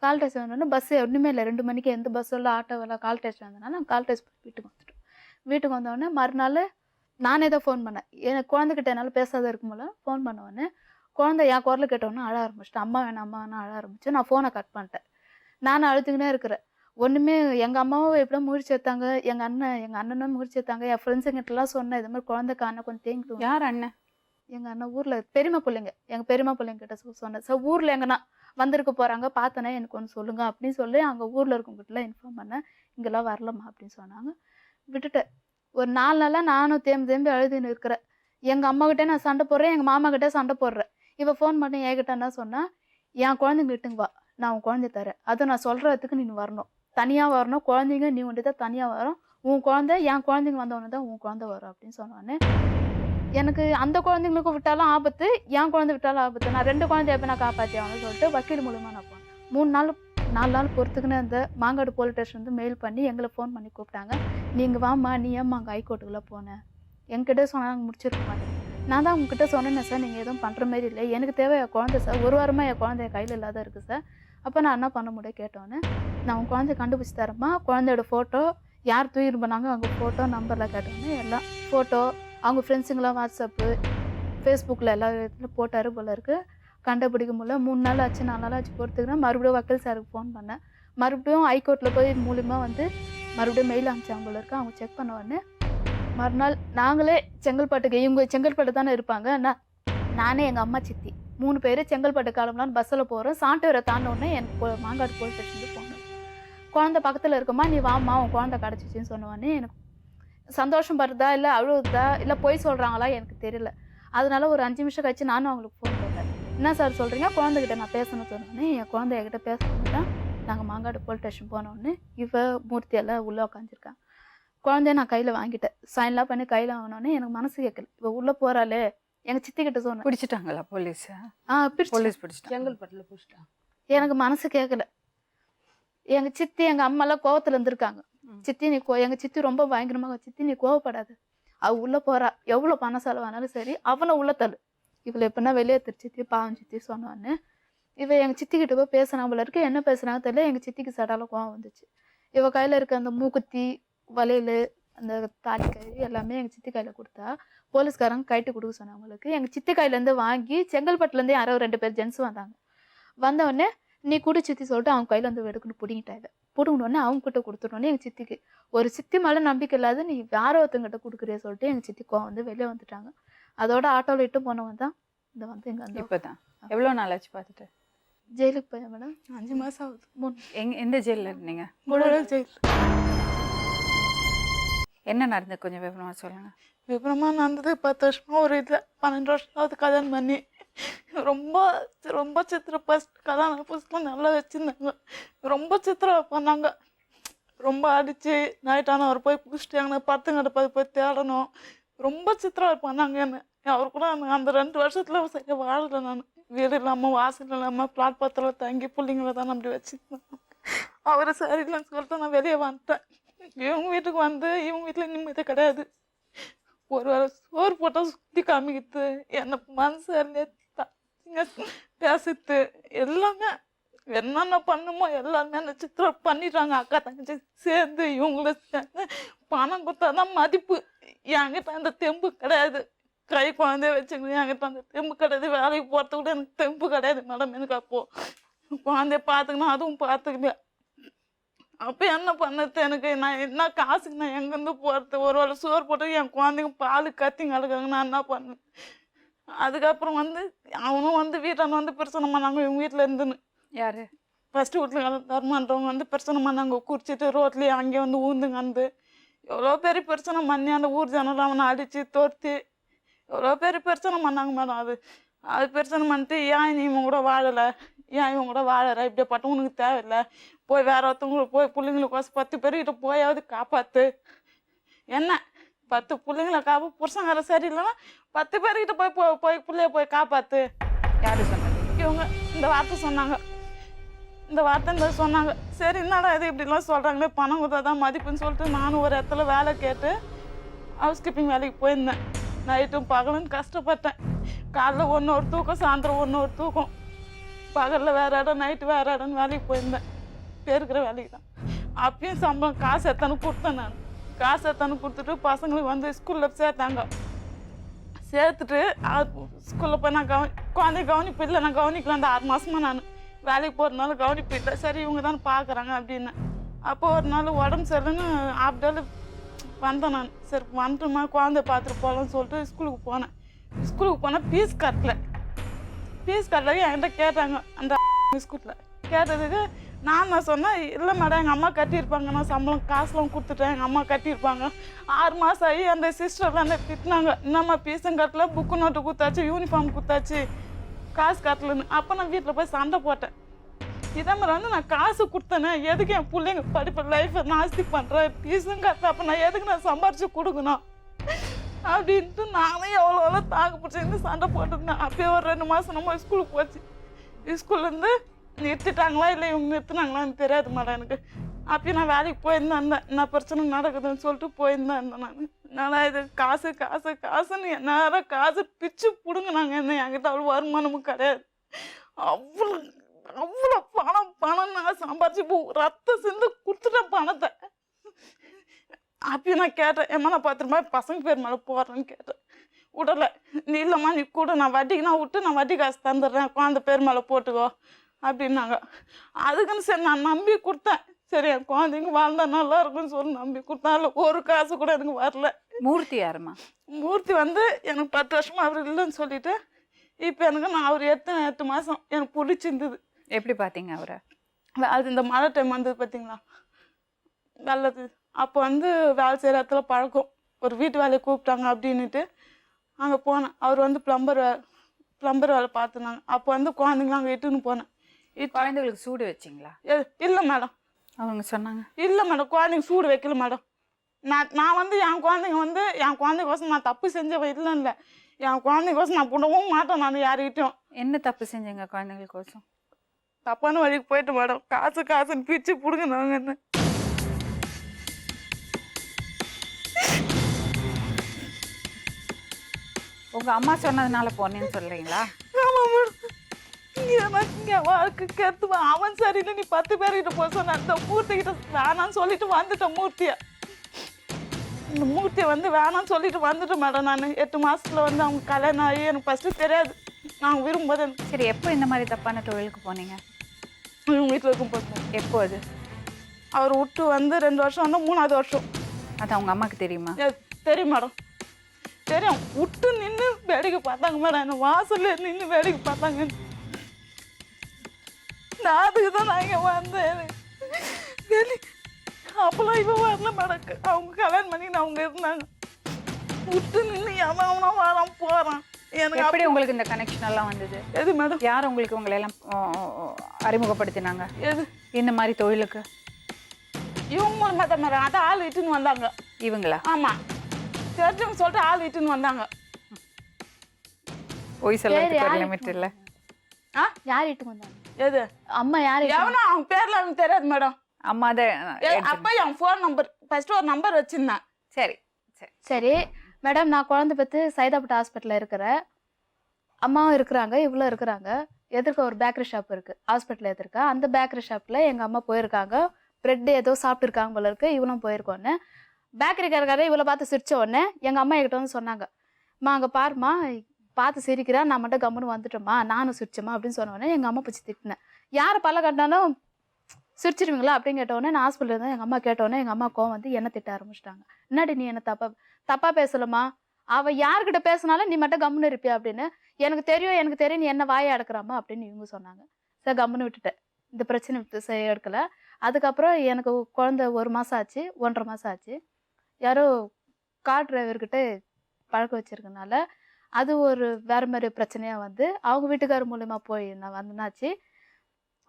கால் டாக்ஸி வந்தோடனே பஸ்ஸு ஒன்றுமே இல்லை, 2 மணிக்கு எந்த பஸ்ஸும் இல்லை, ஆட்டோவெல்லாம் கால் டாக்ஸி வந்ததுனால நாங்கள் கால் டாக்ஸி வீட்டுக்கு வந்துட்டோம். வீட்டுக்கு வந்தோடனே மறுநாள் நானே தான் ஃபோன் பண்ணேன். எனக்கு குழந்தைகிட்ட என்னால் பேசாத இருக்கும்போது ஃபோன் பண்ணுவேன்னு குழந்தை என் குரல் கேட்டோன்னே அழ ஆரம்பிச்சிட்டேன். அம்மா வேணாம் அழ ஆரம்பிச்சு நான் ஃபோனை கட் பண்ணிட்டேன். நானும் அழுதுகினே இருக்கிறேன். ஒன்றுமே எங்கள் அம்மாவும் எப்படியும் முழிச்சு எடுத்தாங்க, எங்கள் அண்ணனும் முழிச்சு எடுத்தாங்க. என் ஃப்ரெண்ட்ஸுங்கிட்டலாம் சொன்னேன் இது மாதிரி குழந்தை காண கொஞ்சம் தேங்கிட்டு. யார் அண்ணன்? எங்கள் அண்ணன் ஊரில் பெரியம்மா பிள்ளைங்க, எங்கள் பெரியம்மா பிள்ளைங்கிட்ட சொன்னேன். சார் ஊரில் எங்கன்னா வந்திருக்க போகிறாங்க, பார்த்தனே எனக்கு ஒன்று சொல்லுங்கள் அப்படின்னு சொல்லி அங்கே ஊரில் இருக்கவங்ககிட்டலாம் இன்ஃபார்ம் பண்ணேன். இங்கெல்லாம் வரலம்மா அப்படின்னு சொன்னாங்க. விட்டுட்டேன். ஒரு 4 நாளாக நானும் தேம்பி அழுதுன்னு இருக்கிறேன். எங்கள் அம்மாக்கிட்டே நான் சண்டை போடுறேன், எங்கள் மாமாக்கிட்டே சண்டை போடுறேன். இவள் ஃபோன் பண்ணி என்கிட்ட என்ன சொன்னால், என் குழந்தைங்க கிட்டுங்க வா, நான் உன் குழந்தைய தரேன், அது நான் சொல்கிறதுக்கு நீ வரணும், தனியாக வரணும், குழந்தைங்க நீ ஒன்று தான் தனியாக வரும், உன் குழந்தை என் குழந்தைங்க வந்தவொடனே தான் உன் குழந்தை வரும் அப்படின்னு சொன்னோன்னே எனக்கு அந்த குழந்தைங்களுக்கும் விட்டாலும் ஆபத்து, என் குழந்தை விட்டாலும் ஆபத்து, நான் 2 குழந்தைய எப்போ நான் காப்பாற்றி ஆகணும்னு சொல்லிட்டு வக்கீல் மூலமாக நான் போனேன். 4 நாள் பொறுத்துக்குன்னு அந்த மாங்காடு போலீஸ் ஸ்டேஷன் வந்து மெயில் பண்ணி எங்களை ஃபோன் பண்ணி கூப்பிட்டாங்க. நீங்கள் வாம்மா, நீ ஏம்மா அங்கே ஹைகோர்ட்டுக்குள்ளே போனேன், என்கிட்ட சொன்னாங்க முடிச்சிருக்க மாட்டேன். நான் தான் உங்ககிட்ட சொன்னேன் சார், நீங்கள் எதுவும் பண்ணுற மாதிரி இல்லை, எனக்கு தேவை என் குழந்தை சார், 1 வாரமாக என் குழந்தைய கையில் இல்லாத இருக்குது சார். அப்போ நான் என்ன பண்ண முடியும் கேட்டோன்னே, நான் உன் குழந்தைய கண்டுபிடிச்சி தரேம்மா, குழந்தையோட ஃபோட்டோ யார் தூக்கிட்டு போனாங்க அவங்க ஃபோட்டோ நம்பர்லாம் கேட்டோன்னே எல்லாம் ஃபோட்டோ அவங்க ஃப்ரெண்ட்ஸுங்களாம் வாட்ஸ்அப்பு ஃபேஸ்புக்கில் எல்லா இடத்துலையும் போட்டார் போல இருக்குது. கண்டுபிடிக்க முடியல. 3 நாள் ஆச்சு 4 நாள் ஆச்சு பொறுத்துக்கிறேன். மறுபடியும் வக்கீல் சாருக்கு ஃபோன் பண்ணேன். மறுபடியும் ஹைகோர்ட்டில் போய் மூலிமா வந்து மறுபடியும் மெயில் அனுப்பிச்சாங்க போல இருக்கு. அவங்க செக் பண்ண உடனே மறுநாள் நாங்களே செங்கல்பட்டுக்கு, இவங்க செங்கல்பட்டு தானே இருப்பாங்க, நானே எங்கள் அம்மா சித்தி 3 பேர் செங்கல்பட்டு கிளம்பலான்னு பஸ்ஸில் போகிறோம். சாண்டோரை தாண்டோடனே எனக்கு மாங்காடு போலீஸ் ஸ்டேஷனுக்கு போகணும். குழந்தை பக்கத்தில் இருக்கம்மா, நீ வாம்மா உன் குழந்தை கிடச்சிச்சின்னு சொன்னோடனே எனக்கு சந்தோஷம் படுறதா இல்லை அழுவுதா இல்லை பொய் சொல்கிறாங்களா எனக்கு தெரியல. அதனால ஒரு 5 நிமிஷம் கழிச்சு நானும் அவங்களுக்கு ஃபோன் பண்ணேன். என்ன சார் சொல்கிறீங்க, குழந்தைகிட்ட நான் பேசணும்னு சொன்னோடனே என் குழந்தை என்கிட்ட பேசணுன்னு தான் நாங்கள் மாங்காடு போலீஸ் ஸ்டேஷன் போனோடனே மூர்த்தியெல்லாம் உள்ளே உட்காந்துருக்காங்க. குழந்தைய நான் கையில் வாங்கிட்டேன், சைன்லாம் பண்ணி கையில் வாங்கினோடனே எனக்கு மனசு கேட்கல. இவள் உள்ளே போகிறாளே, எங்கள் சித்திக்கிட்ட சொன்னேன். பிடிச்சிட்டாங்களா போலீஸ்? போலீஸ் பிடிச்சிட்டாங்க, செங்கல்பட்டில் பிடிச்சிட்டாங்க. எனக்கு மனசு கேட்கல. எங்கள் சித்தி எங்கள் அம்மாலாம் கோவத்தில் இருந்திருக்காங்க. சித்தி நீ எங்கள் சித்தி ரொம்ப பயங்கரமாக, சித்தி நீ கோவப்படாது, அவள் உள்ளே போகிறா, எவ்வளோ பணம் செலவானாலும் சரி அவளை உள்ள தள்ளு, இவளை எப்படின்னா வெளியே சித்தி பாவம் சித்தி சொன்னான்னு இவள் எங்கள் சித்திக்கிட்ட போய் பேசுனா போல இருக்கு. என்ன பேசுனாங்க தெரியல. எங்கள் சித்திக்கு சடால கோவம் வந்துச்சு. இவள் கையில் இருக்க அந்த மூக்குத்தி வளையல் அந்த தாலி கயிறு எல்லாமே எங்கள் சித்தி கையில் கொடுத்தா போலீஸ்காரங்க கைட்டு கொடுக்க சொன்னவங்களுக்கு. எங்கள் சித்தி கையிலேருந்து வாங்கி செங்கல்பட்டுலேருந்து யாரோ 2 பேர் ஜென்ஸ் வந்தாங்க. வந்தவொடனே நீ கூட சித்தி சொல்லிட்டு அவங்க கையில் வந்து எடுக்கணும் பிடிங்கிட்டாங்க. பிடுங்கினோடனே அவங்க கிட்ட கொடுத்துட்டோன்னே எங்கள் சித்திக்கு ஒரு சித்தி மேலே நம்பிக்கை இல்லாத நீ வேற ஒருத்தங்கிட்ட கொடுக்குறிய சொல்லிட்டு எங்கள் சித்தி கோவம் வந்து வெளியே வந்துட்டாங்க. அதோட ஆட்டோவில் இட்டு போனவன் தான் இந்த வந்து எங்கள் வந்து இப்போ தான் எவ்வளோ நாள் ஆச்சு பார்த்துட்டு? ஜெயிலுக்கு போய் மேடம் 5 மாதம் ஆகுது. எந்த ஜெயிலில் இருந்தீங்க? ஜெயில். என்ன நடந்து கொஞ்சம் விவரமா சொல்லுங்க. விவரமாக நடந்தது 10 வருஷமா ஒரு இதில் 12 வருஷமாவது கல்யாணம் பண்ணி ரொம்ப ரொம்ப சித்திரை ஃபஸ்ட் கல்யாணம் ஃபஸ்ட்லாம் நல்லா வச்சுருந்தாங்க. ரொம்ப சித்திரை பண்ணாங்க. ரொம்ப அடித்து நைட்டான அவர் போய் பிடிச்சிட்டாங்க, படுத்துங்கிட்ட போய் தேடணும். ரொம்ப சித்திரை பண்ணாங்க என்ன. அவர் கூட அந்த 2 வருஷத்தில் சரியாக வாழலை நான். வீடு இல்லாமல் வாசல் இல்லாமல் பிளாட் பத்திரம் தங்கி பிள்ளைங்கள தான் அப்படி வச்சுருந்தேன். அவர் சரியில்லைன்னு சொல்லிட்டு நான் வெளியே வந்துட்டேன். இவங்க வீட்டுக்கு வந்து இவங்க வீட்டில் நிம்மதி கிடையாது. ஒரு வேளை சோறு போட்டால் சுற்றி காமிக்கிது, என்னை மனசு பேசுறது எல்லாமே என்னென்ன பண்ணுமோ எல்லாமே அந்த சித்திரை பண்ணிடுறாங்க. அக்கா தங்கச்சி சேர்ந்து இவங்கள சேர்ந்து பணம் கொடுத்தா தான் மதிப்பு. என்கிட்ட அந்த தெம்பு கிடையாது. கை குழந்தைய வச்சுக்கணும், என்கிட்ட அந்த தெம்பு கிடையாது. வேலைக்கு போகிறது கூட எனக்கு தெம்பு கிடையாது மேடம். எனக்கு அப்போது குழந்தைய பார்த்துக்கணும், அதுவும் பார்த்துக்கல. அப்போ என்ன பண்ணது எனக்கு? நான் என்ன காசுக்கு நான் எங்கேருந்து போகிறது? ஒரு வேளை சோறு போட்டு என் குழந்தைங்க பால் கத்திங்க அழுகிறாங்க, நான் என்ன பண்ணேன்? அதுக்கப்புறம் வந்து அவனும் வந்து வீட்டான வந்து பிரச்சனை பண்ணாங்க. இவங்க வீட்டில் இருந்துன்னு யாரு ஃபஸ்ட்டு வீட்டில் தர்மன்றவங்க வந்து பிரச்சனை பண்ணாங்க. குடிச்சிட்டு ரோட்லேயே அங்கே வந்து ஊந்துங்க வந்து எவ்வளோ பெரிய பிரச்சனை பண்ணி அந்த ஊர் ஜனலாம் அவனை அடித்து தோர்த்தி எவ்வளோ பெரிய பிரச்சனை பண்ணாங்க மேடம். அது பிரச்சனை பண்ணிட்டு ஏன் நீ இவன் கூட வாழலை, ஏன் இவன் கூட வாழற, இப்படிப்பட்ட உனக்கு தேவையில்லை, போய் வேற ஒருத்தவங்க போய் பிள்ளைங்களுக்கோசம் 10 பேர்கிட்ட போயாவது காப்பாற்று. என்ன 10 பிள்ளைங்களை புருஷங்கார சரியில்லைன்னா 10 பேர்கிட்ட போய் பிள்ளைய போய் காப்பாற்று. யாரு சொன்னது? இவங்க இந்த வார்த்தை சொன்னாங்க. இந்த வார்த்தை சொன்னாங்க. சரி என்னடா இது இப்படிலாம் சொல்கிறாங்களே, பணம் கொடுத்தா தான் மதிப்புன்னு சொல்லிட்டு நானும் ஒரு இடத்துல வேலை கேட்டு ஹவுஸ் கீப்பிங் வேலைக்கு போயிருந்தேன். நைட்டும் பகலுன்னு கஷ்டப்பட்டேன். காலைல ஒரு தூக்கம், சாயந்தரம் ஒரு தூக்கம். பகலில் வேறு இடம், நைட்டு வேறு இடம்னு வேலைக்கு போயிருந்தேன். பேருக்கிற வேலைக்கு தான். அப்பயும் சம்பளம் காசு எத்தானு கொடுத்தேன். நான் காசு எத்தானு கொடுத்துட்டு பசங்களுக்கு வந்து ஸ்கூலில் சேர்த்தாங்க. சேர்த்துட்டு ஸ்கூலில் போய் நான் குழந்தைய கவனிப்பு இல்லை, நான் கவனிக்கலாம். அந்த 6 மாதமாக நான் வேலைக்கு போகிறதுனால கவனிப்பு இல்லை. சரி இவங்க தான் பார்க்குறாங்க அப்படின்னு. அப்போ ஒரு நாள் உடம்பு சரியில்லைன்னு ஆப்டேல வந்தேன் நான். சரி வந்துட்டுமா குழந்தைய பார்த்துட்டு போகலான்னு சொல்லிட்டு ஸ்கூலுக்கு போனேன். ஸ்கூலுக்கு போனால் ஃபீஸ் கட்டல என்கிட்ட கேட்டாங்க. அந்த ஸ்கூலில் கேட்டதுக்கு நான் சொன்னேன், இல்லை மேடம் எங்கள் அம்மா கட்டியிருப்பாங்க, நான் சம்பளம் காசுலாம் கொடுத்துட்டேன், எங்கள் அம்மா கட்டியிருப்பாங்க. 6 மாதம் ஆகி அந்த சிஸ்டர்லாம் என்ன திட்டினாங்க, என்னம்மா ஃபீஸும் கட்டல, புக்கு நோட்டு கொடுத்தாச்சு, யூனிஃபார்ம் கொடுத்தாச்சு, காசு கட்டலன்னு. அப்போ நான் வீட்டில் போய் சண்டை போட்டேன். இதே மாதிரி வந்து நான் காசு கொடுத்தேனே, எதுக்கு என் பிள்ளைங்க படிப்பு லைஃப்பை நாஸ்தி பண்ணுறேன், ஃபீஸும் கட்ட, அப்போ நான் எதுக்கு நான் சம்பாரித்து கொடுக்கணும் அப்படின்ட்டு நானே எவ்வளோ தாக்கு பிடிச்சிருந்து சண்டை போட்டிருந்தேன். அப்போயே ஒரு 2 மாதம் நம்ம ஸ்கூலுக்கு போச்சு. ஸ்கூல்லேருந்து நிறுத்திட்டாங்களா இல்லை இவங்க நிறுத்தினாங்களான்னு தெரியாது மேடம் எனக்கு. அப்பயும் நான் வேலைக்கு போயிருந்தேன். என்ன பிரச்சனை நடக்குதுன்னு சொல்லிட்டு போயிருந்தேன் நான். இது காசுன்னு நேரம் காசு பிச்சு பிடுங்கினாங்க. என்ன என்கிட்ட அவ்வளோ வருமானமும் கிடையாது. அவ்வளோ பணம் நான் சம்பாரிச்சு ரத்தம் சிந்து கொடுத்துட்டேன் பணத்தை. அப்பயும் நான் கேட்டேன், ஏம்மா நான் 10 ரூபாய் பசங்க பேர் மேலே போடுறேன்னு கேட்டேன். விடலை. நீ இல்லைம்மா நீ கூட நான் வட்டிக்குனா விட்டு நான் வட்டி காசு தந்துடுறேன், குழந்தை பேர் மேலே போட்டுக்கோ அப்படின்னாங்க. அதுக்குன்னு சரி நான் நம்பி கொடுத்தேன். சரி என் குழந்தைங்க வாழ்ந்தா நல்லா இருக்குன்னு சொல்லி நம்பி கொடுத்தேன். அதில் ஒரு காசு கூட எனக்கு வரல. மூர்த்தி யாருமா? மூர்த்தி வந்து எனக்கு 10 வருஷமா அவர் இல்லைன்னு சொல்லிட்டு இப்போ எனக்கு நான் அவர் 8 மாதம் எனக்கு பிடிச்சிருந்தது. எப்படி பார்த்தீங்க அவரை? அது இந்த மழை டைம் வந்தது பார்த்தீங்களா, நல்லது. அப்போ வந்து வேலை செய்கிற இடத்துல பழக்கம். ஒரு வீட்டு வேலையை கூப்பிட்டாங்க அப்படின்ட்டு அங்கே போனேன். அவர் வந்து ப்ளம்பர் வேலை பார்த்துனாங்க. அப்போ வந்து குழந்தைங்களாம் அங்கே இட்டுன்னு போனேன். குழந்தைங்களுக்கு சூடு வச்சிங்களா? இல்லை மேடம். அவங்க சொன்னாங்க இல்லை மேடம், குழந்தைங்க சூடு வைக்கல மேடம். நான் வந்து என் குழந்தைங்கோசம் நான் தப்பு செஞ்சவன் இல்லை. என் குழந்தைங்கோசம் நான் விடவும் மாட்டேன் நான் யாருக்கிட்டையும். என்ன தப்பு செஞ்சீங்க குழந்தைங்களுக்கோசம்? தப்பான வழிக்கு போயிட்டு மேடம். காசுன்னு பிச்சு பிடுங்கினாங்க என்ன. உங்க அம்மா சொன்னதுனால போனேன்னு சொல்றீங்களா? ஆமா மேடம். இங்கே வாழ்க்கை கருத்து அவன் சரியில்லை, நீ 10 பேர்கிட்ட போக சொன்ன. அந்த மூர்த்திகிட்ட வேணான்னு சொல்லிட்டு வந்துட்டேன். இந்த மூர்த்தியை வந்து வேணான்னு சொல்லிட்டு வந்துட்டேன் மேடம். நான் 8 மாதத்தில் வந்து அவங்க கல்யாணம் ஆகி எனக்கு ஃபஸ்ட்டு தெரியாது. நாங்கள் விரும்பும்போது எனக்கு. சரி, எப்போ இந்த மாதிரி தப்பான தொழிலுக்கு போனீங்க? இவங்க வீட்டில் இருக்கும் போது. எப்போ அது? அவர் விட்டு வந்து 2 வருஷம் வந்து 3ஆவது வருஷம். அது அவங்க அம்மாவுக்கு தெரியுமா? தெரியும் மேடம், தெரியும். விட்டு நின்று வேடிக்கை பார்த்தாங்க மேடம். என்ன வாசல்ல நின்று வேடிக்கை பார்த்தாங்க. நான் அதுக்கு தான் நான் இங்கே வந்தேன். அப்பெல்லாம் இவன் வரல மேடம். அவங்க கல்யாணம் பண்ணி அவங்க இருந்தாங்க. விட்டு நின்று அவனா வரான் போறான். எனக்கு எப்படி உங்களுக்கு இந்த கனெக்ஷன் எல்லாம் வந்தது? எது மேடம்? யார் உங்களுக்கு உங்களை எல்லாம் அறிமுகப்படுத்தினாங்க எது இந்த மாதிரி தொழிலுக்கு? இவங்க மூலமா தான் மேடம். அதான் ஆள் இட்டுன்னு வந்தாங்க. இவங்களா? ஆமா, தெரிஞ்சவங்க சொல்லிட்டு ஆள் இட்டுன்னு வந்தாங்க. பொய் சொல்றதுக்கு ஒரு லிமிட் இல்ல. யார் இட்டுக்கு வந்தாங்க? எது? அம்மா யார் எவனோ அவங்க பேர்ல அவங்க தெரியாது மேடம். அம்மா தான். அப்ப என் ஃபோன் நம்பர் ஃபர்ஸ்ட் ஒரு நம்பர் வச்சிருந்தேன். சரி சரி சரி மேடம், நான் குழந்தை பெற்று சைதாப்பேட்டை ஹாஸ்பிட்டலில் இருக்கிறேன். அம்மாவும் இருக்கிறாங்க, இவ்வளோ இருக்கிறாங்க. எதிர்க்க ஒரு பேக்கரி ஷாப் இருக்குது ஹாஸ்பிட்டலில் எதிர்க்க. அந்த பேக்கரி ஷாப்பில் எங்கள் அம்மா போயிருக்காங்க. ப்ரெட் ஏதோ சாப்பிட்டுருக்காங்க போல இருக்கு. இவனும் போயிருக்கோன்னு பேக்கரி கடைக்காரர் இவளை பார்த்து சிரிச்ச உடனே எங்கள் அம்மா என்கிட்ட வந்து சொன்னாங்க, அம்மா அங்கே பாருமா பார்த்து சிரிக்கிறா, நான் மட்டும் கம்முன்னு வந்துட்டோம்மா, நானும் சிரிச்சேம்மா அப்படின்னு சொன்ன உடனே எங்கள் அம்மா பிடிச்சி திட்டினேன். யார் பல்ல கட்டினாலும் சிரிச்சிருவீங்களா அப்படின்னு கேட்டோடனே நான் ஹாஸ்பிட்டல் இருந்தேன். எங்கள் அம்மா கேட்டோடனே எங்கள் அம்மா கோவம் வந்து என்ன திட்ட ஆரம்பிச்சிட்டாங்க. என்னடி நீ என்ன தப்பா பேசலம்மா, அவள் யார்கிட்ட பேசினாலும் நீ மட்டும் கம்முன்னு இருப்பியா அப்படின்னு. எனக்கு தெரியும் நீ என்ன வாயை அடக்குறாமா அப்படின்னு இவங்க சொன்னாங்க. சார் கம்முன்னு விட்டுட்டேன், இந்த பிரச்சனை எடுக்கல. அதுக்கப்புறம் எனக்கு குழந்தை 1 மாதம் ஆச்சு, 1.5 மாதம் ஆச்சு. யாரோ கார் டிரைவர்கிட்ட பழக்க வச்சிருக்கனால அது ஒரு வேறு மாதிரி பிரச்சனையாக வந்து அவங்க வீட்டுக்காரர் மூலயமா போய் நான் வந்தனாச்சு.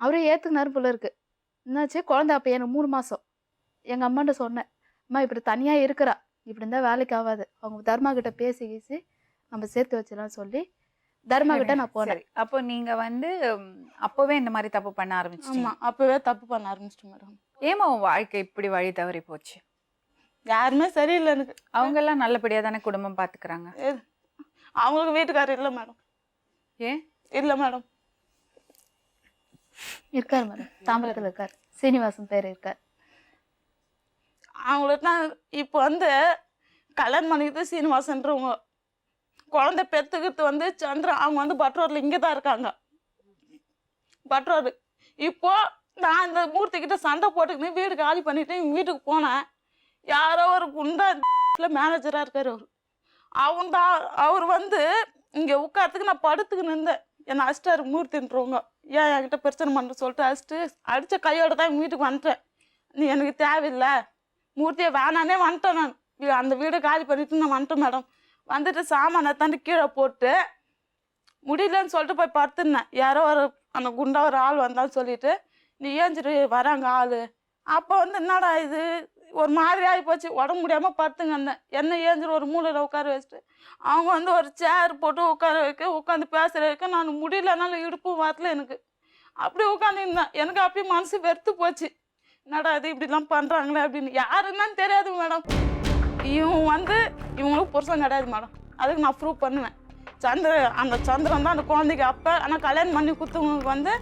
அவரே ஏற்றுக்கினாரு போல இருக்கு. என்னாச்சு, குழந்தை அப்போ எனக்கு 3 மாதம். எங்கள் அம்மாட்ட சொன்னேன், அம்மா இப்படி தனியாக இருக்கிறா, இப்படி இருந்தால் வேலைக்கு ஆகாது, அவங்க தர்மா கிட்ட பேசி நம்ம சேர்த்து வச்சிடலாம்னு சொல்லி தர்மா கிட்ட நான் போனேன். அப்போ நீங்க வந்து அப்போவே இந்த மாதிரி தப்பு பண்ண ஆரம்பிச்சிட்டீங்க? ஆமா, அப்பவே தப்பு பண்ண ஆரம்பிச்சிட்டேன் மேடம். ஏமா உன் வாழ்க்கை இப்படி வழி தவறி போச்சு? யாருமே சரியில்லை எனக்கு. அவங்க எல்லாம் நல்லபடியா தானே குடும்பம் பாத்துக்கிறாங்க? அவங்களுக்கு வீட்டுக்காரர் இல்லை மேடம். ஏன் இல்லை மேடம்? இருக்கார் மேடம், தாம்பரத்தில் இருக்கார், சீனிவாசன் பேர் இருக்கார். அவங்களுக்கு நான் இப்போ வந்து கல்யாணம் பண்ணிக்கிட்டு சீனிவாசன்றவங்க, குழந்தை பெற்றுக்கிட்டு வந்து சந்திரன், அவங்க வந்து பட்ரோரில் இங்கே தான் இருக்காங்க, பட்ரோரு. இப்போ நான் இந்த மூர்த்திக்கிட்ட சண்டை போட்டுக்கின்னு வீடு காலி பண்ணிட்டு இவங்க வீட்டுக்கு போனேன். யாரோ ஒரு குண்டா மேனேஜராக இருக்கார் அவர் வந்து இங்கே உட்காரத்துக்கு நான் படுத்துக்கின்னு இருந்தேன். என்னை அடிச்சிட்டாரு மூர்த்தின்றவங்க. ஏன் என்கிட்ட பிரச்சனை பண்ணுற சொல்லிட்டு அடித்த கையோட தான் எங்கள் வீட்டுக்கு வந்துட்டேன். நீ எனக்கு தேவையில்லை, மூர்த்தியை வேணானே வந்துட்டேன். நான் அந்த வீடை காலி பண்ணிட்டு நான் வந்துட்டேன் மேடம். வந்துட்டு சாமானை தாண்டி கீழே போட்டு முடியலன்னு சொல்லிட்டு போய் படுத்துனேன். யாரோ ஒரு அந்த குண்டா ஒரு ஆள் வந்தான்னு சொல்லிட்டு நீ ஏஞ்சிட்டு வராங்க ஆள். அப்போ வந்து என்னடா இது ஒரு மாதிரி ஆகி போச்சு, உடம்பு முடியாமல் படுத்துங்க இருந்தேன். என்ன ஏஞ்சிட்டு ஒரு மூலையில் உட்கார வச்சுட்டு அவங்க வந்து ஒரு சேர் போட்டு உட்காந்து பேசுகிற வைக்க நான் முடியலனாலும் இடுப்பும் வரல எனக்கு. அப்படி உட்காந்துருந்தேன். எனக்கு அப்படியே மனசு வெறுத்து போச்சு, என்னடா இது இப்படிலாம் பண்ணுறாங்களே அப்படின்னு. யாருன்னு தெரியாது மேடம். இவங்க வந்து இவங்களுக்கு புருஷன் கிடையாது மேடம். அதுக்கு நான் ப்ரூவ் பண்ணுவேன். அந்த சந்திரன் தான் அந்த குழந்தைக்கு அப்போ. ஆனால் கல்யாணம் பண்ணி கொடுத்தவங்களுக்கு வந்து